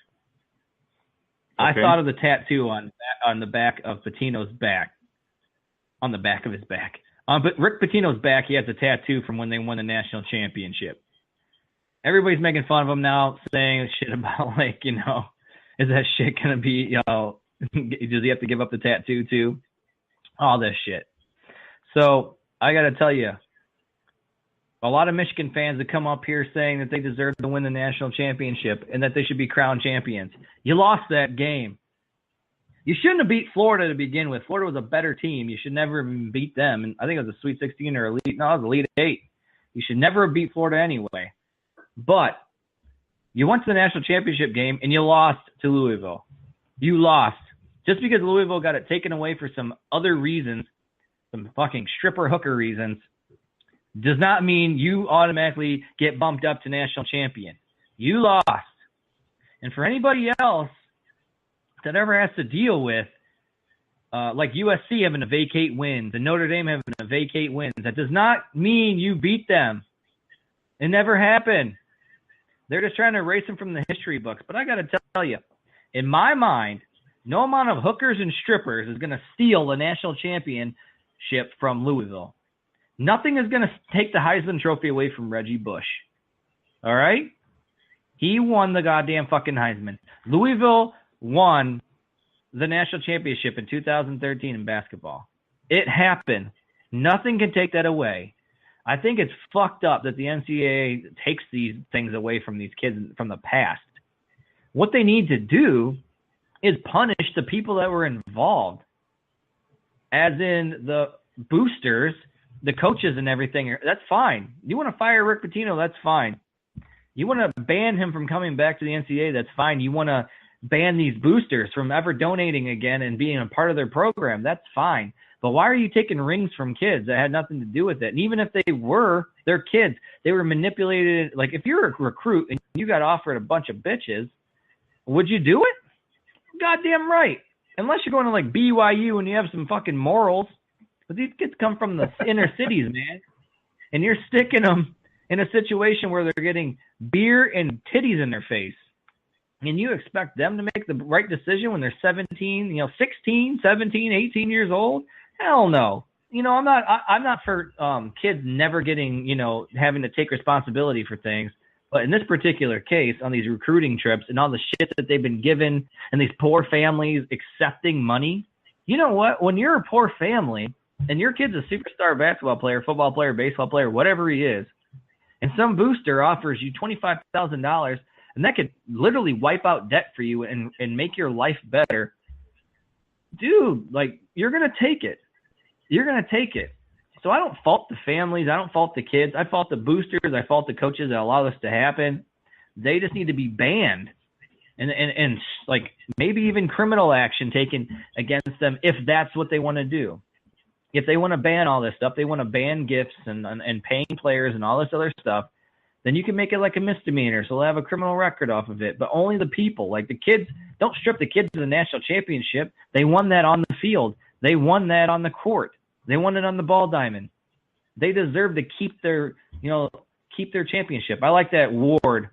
Okay. I thought of the tattoo on the back of Pitino's back. On the back of his back. But Rick Pitino's back, he has a tattoo from when they won the national championship. Everybody's making fun of him now, saying shit about, like, is that shit going to be, does he have to give up the tattoo too? all this shit. So I got to tell you, a lot of Michigan fans that come up here saying that they deserve to win the national championship and that they should be crowned champions. You lost that game. You shouldn't have beat Florida to begin with. Florida was a better team. You should never have beat them. And I think it was a Sweet 16 or Elite. No, it was Elite 8. You should never have beat Florida anyway. But you went to the national championship game and you lost to Louisville. You lost. Just because Louisville got it taken away for some other reasons, some fucking stripper hooker reasons, does not mean you automatically get bumped up to national champion. You lost. And for anybody else that ever has to deal with, like USC having to vacate wins and Notre Dame having to vacate wins, that does not mean you beat them. It never happened. They're just trying to erase them from the history books. But I got to tell you, in my mind, no amount of hookers and strippers is going to steal the national championship from Louisville. Nothing is going to take the Heisman Trophy away from Reggie Bush. All right? He won the goddamn fucking Heisman. Louisville won the national championship in 2013 in basketball. It happened. Nothing can take that away. I think it's fucked up that the NCAA takes these things away from these kids from the past. What they need to do is punish the people that were involved, as in the boosters, the coaches and everything. That's fine. You want to fire Rick Pitino, that's fine. You want to ban him from coming back to the NCAA, that's fine. You want to ban these boosters from ever donating again and being a part of their program, that's fine. But why are you taking rings from kids that had nothing to do with it? And even if they were, they're kids. They were manipulated. Like, if you're a recruit and you got offered a bunch of bitches, would you do it? Goddamn right. Unless you're going to, like, BYU and you have some fucking morals. But these kids come from the inner cities, man. And you're sticking them in a situation where they're getting beer and titties in their face. And you expect them to make the right decision when they're 17, 16, 17, 18 years old? Hell no. I'm not for kids never getting, having to take responsibility for things. But in this particular case, on these recruiting trips and all the shit that they've been given and these poor families accepting money, you know what? When you're a poor family and your kid's a superstar basketball player, football player, baseball player, whatever he is, and some booster offers you $25,000, and that could literally wipe out debt for you and make your life better, dude, like, you're going to take it. You're going to take it. So I don't fault the families. I don't fault the kids. I fault the boosters. I fault the coaches that allow this to happen. They just need to be banned and like, maybe even criminal action taken against them if that's what they want to do. If they want to ban all this stuff, they want to ban gifts and paying players and all this other stuff, then you can make it like a misdemeanor, so they'll have a criminal record off of it. But only the people, like the kids, don't strip the kids of the national championship. They won that on the field. They won that on the court. They won it on the ball diamond. They deserve to keep their championship. I like that Ward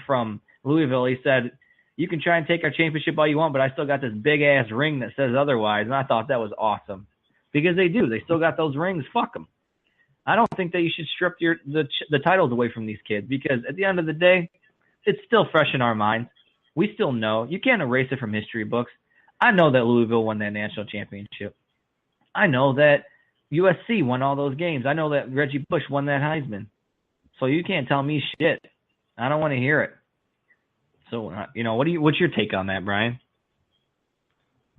from Louisville. He said, you can try and take our championship all you want, but I still got this big ass ring that says otherwise. And I thought that was awesome, because they do. They still got those rings. Fuck them. I don't think that you should strip the titles away from these kids, because at the end of the day, it's still fresh in our minds. We still know. You can't erase it from history books. I know that Louisville won that national championship. I know that USC won all those games. I know that Reggie Bush won that Heisman. So you can't tell me shit. I don't want to hear it. So, what's your take on that, Brian?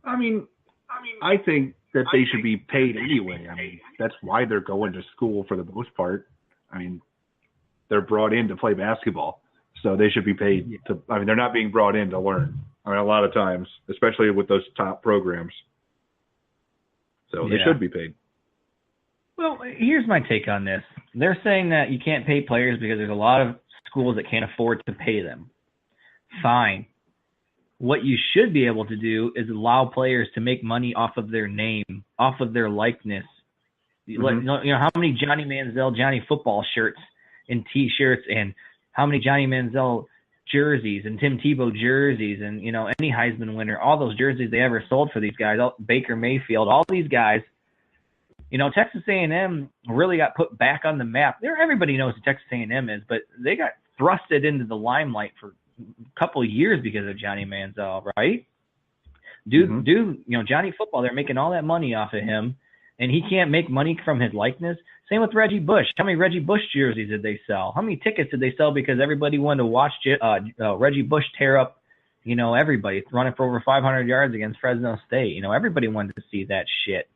I think that they should be paid anyway. That's why they're going to school for the most part. They're brought in to play basketball, so they should be paid they're not being brought in to learn. A lot of times, especially with those top programs. So they should be paid. Well, here's my take on this. They're saying that you can't pay players because there's a lot of schools that can't afford to pay them. Fine. What you should be able to do is allow players to make money off of their name, off of their likeness. Mm-hmm. How many Johnny Manziel, Johnny football shirts and T-shirts, and how many Johnny Manziel jerseys and Tim Tebow jerseys, and any Heisman winner, all those jerseys they ever sold for these guys, Baker Mayfield, all these guys. Texas A&M really got put back on the map. Everybody knows who Texas A&M is, but they got thrusted into the limelight for a couple of years because of Johnny Manziel, right? Dude, Johnny Football, they're making all that money off of him, and he can't make money from his likeness. Same with Reggie Bush. How many Reggie Bush jerseys did they sell? How many tickets did they sell because everybody wanted to watch Reggie Bush tear up, everybody running for over 500 yards against Fresno State? Everybody wanted to see that shit.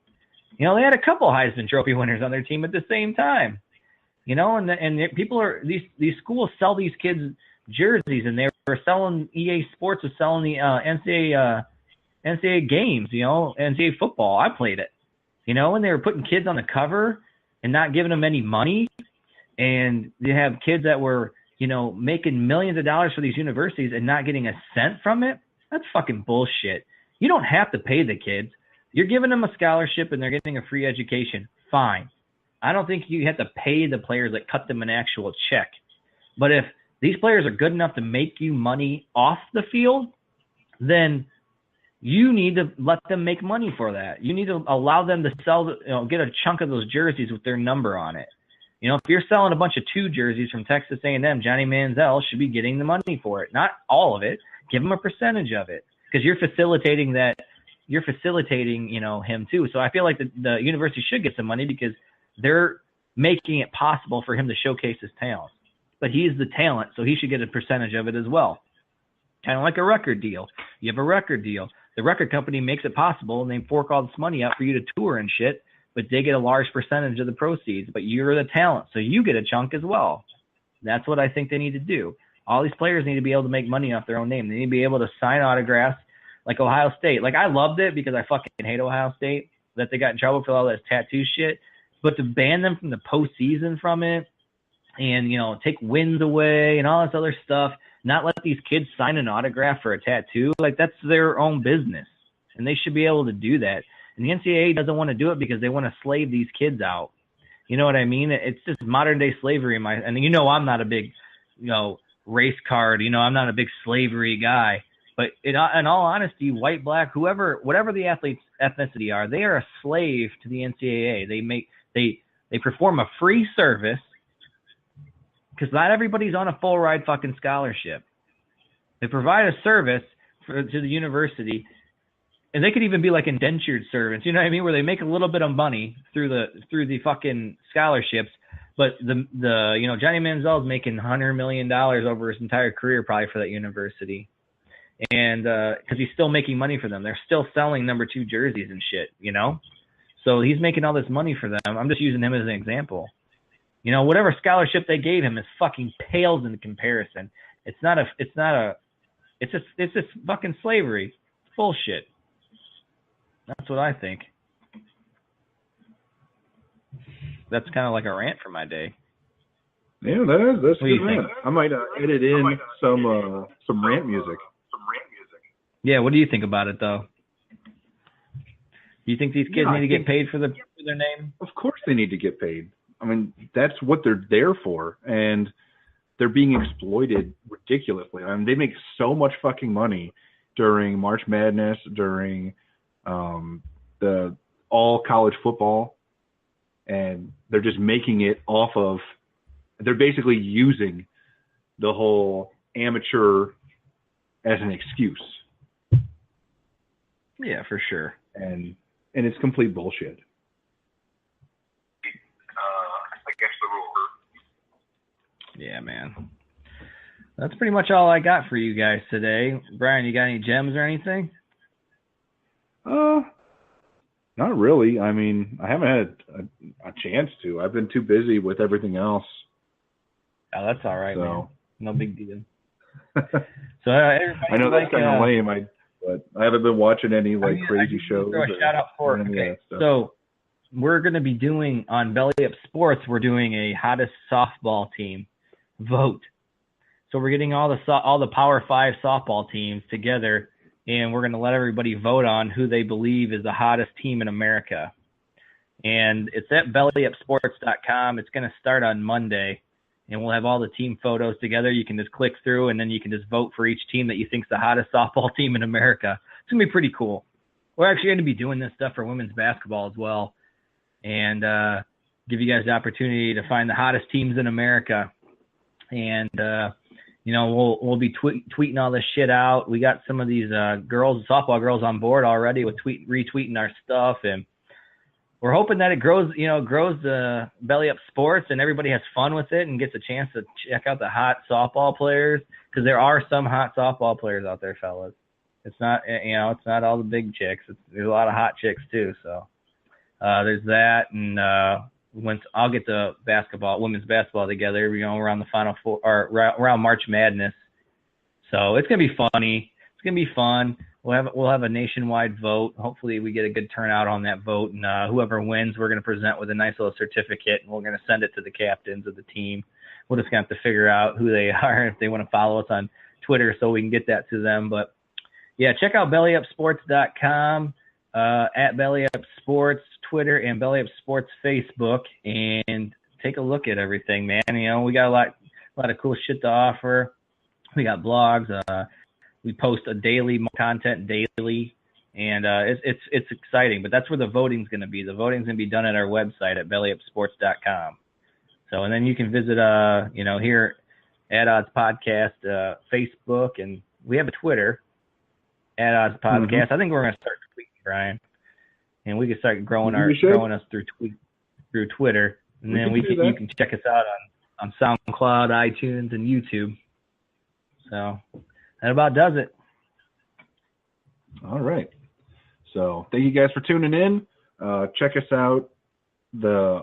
They had a couple Heisman Trophy winners on their team at the same time. And people are these schools sell these kids jerseys, and they were selling EA Sports was selling the NCAA games, NCAA football. I played it, and they were putting kids on the cover and not giving them any money. And you have kids that were, making millions of dollars for these universities and not getting a cent from it. That's fucking bullshit. You don't have to pay the kids. You're giving them a scholarship and they're getting a free education. Fine. I don't think you have to pay the players that cut them an actual check. But if these players are good enough to make you money off the field, then you need to let them make money for that. You need to allow them to sell, get a chunk of those jerseys with their number on it. If you're selling a bunch of 2 jerseys from Texas A&M, Johnny Manziel should be getting the money for it. Not all of it. Give him a percentage of it because you're facilitating that. You're facilitating, him too. So I feel like the university should get some money because they're making it possible for him to showcase his talent. But he's the talent, so he should get a percentage of it as well. Kind of like a record deal. You have a record deal. The record company makes it possible, and they fork all this money out for you to tour and shit, but they get a large percentage of the proceeds. But you're the talent, so you get a chunk as well. That's what I think they need to do. All these players need to be able to make money off their own name. They need to be able to sign autographs like Ohio State. Like, I loved it because I fucking hate Ohio State, that they got in trouble for all this tattoo shit. But to ban them from the postseason from it and, take wins away and all this other stuff, not let these kids sign an autograph for a tattoo, like, that's their own business. And they should be able to do that. And the NCAA doesn't want to do it because they want to slave these kids out. You know what I mean? It's just modern-day slavery. And I'm not a big, race card. I'm not a big slavery guy. But in all honesty, white, black, whatever the athletes' ethnicity are, they are a slave to the NCAA. They perform a free service because not everybody's on a full ride fucking scholarship. They provide a service to the university, and they could even be like indentured servants. You know what I mean? Where they make a little bit of money through the fucking scholarships, but the Johnny Manziel's making $100 million over his entire career probably for that university. And because he's still making money for them. They're still selling number 2 jerseys and shit, So he's making all this money for them. I'm just using him as an example. Whatever scholarship they gave him is fucking pales in comparison. It's just fucking slavery. It's bullshit. That's what I think. That's kind of like a rant for my day. Yeah, that's a good rant. I might edit in some rant music. Yeah, what do you think about it, though? Do you think these kids need to get paid for their name? Of course they need to get paid. I mean, that's what they're there for, and they're being exploited ridiculously. I mean, they make so much fucking money during March Madness, during the all college football, and they're just making it off of – they're basically using the whole amateur as an excuse. Yeah, for sure. And it's complete bullshit. Against the rule. Yeah, man. That's pretty much all I got for you guys today. Brian, you got any gems or anything? Not really. I mean, I haven't had a chance to. I've been too busy with everything else. Oh, that's all right, man. No big deal. So I know that's kind of lame. But I haven't been watching any crazy shows. Throw a shout out for it. Okay. So we're going to be doing on Belly Up Sports. We're doing a hottest softball team vote. So we're getting all the Power 5 softball teams together, and we're going to let everybody vote on who they believe is the hottest team in America. And it's at bellyupsports.com. It's going to start on Monday. And we'll have all the team photos together. You can just click through, and then you can just vote for each team that you think is the hottest softball team in America. It's going to be pretty cool. We're actually going to be doing this stuff for women's basketball as well, and give you guys the opportunity to find the hottest teams in America. And we'll be tweeting all this shit out. We got some of these softball girls on board already with retweeting our stuff, and we're hoping that it grows the Belly Up Sports and everybody has fun with it and gets a chance to check out the hot softball players, because there are some hot softball players out there, fellas. It's not, it's not all the big chicks. There's a lot of hot chicks too. So there's that, and once I'll get the women's basketball together, around the Final Four or around March Madness. So it's gonna be funny. It's gonna be fun. We'll have a nationwide vote. Hopefully we get a good turnout on that vote, and whoever wins, we're going to present with a nice little certificate, and we're going to send it to the captains of the team. We'll just have to figure out who they are, if they want to follow us on Twitter, so we can get that to them. But yeah, check out bellyupsports.com, at bellyupsports Twitter, and bellyupsports Facebook, and take a look at everything, man. We got a lot of cool shit to offer. We got blogs. We post content daily, and it's exciting. But that's where the voting's going to be. The voting's going to be done at our website at bellyupsports.com. So, and then you can visit, here at Odds Podcast Facebook, and we have a Twitter at Odds Podcast. Mm-hmm. I think we're going to start tweeting, Brian, and we can start growing us through Twitter, and then you can check us out on SoundCloud, iTunes, and YouTube. So. That about does it. All right. So thank you guys for tuning in. Check us out,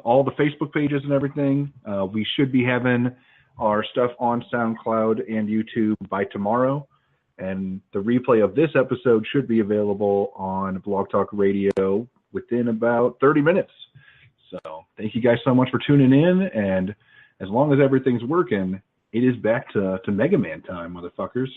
all the Facebook pages and everything. We should be having our stuff on SoundCloud and YouTube by tomorrow. And the replay of this episode should be available on Blog Talk Radio within about 30 minutes. So thank you guys so much for tuning in. And as long as everything's working, it is back to Mega Man time, motherfuckers.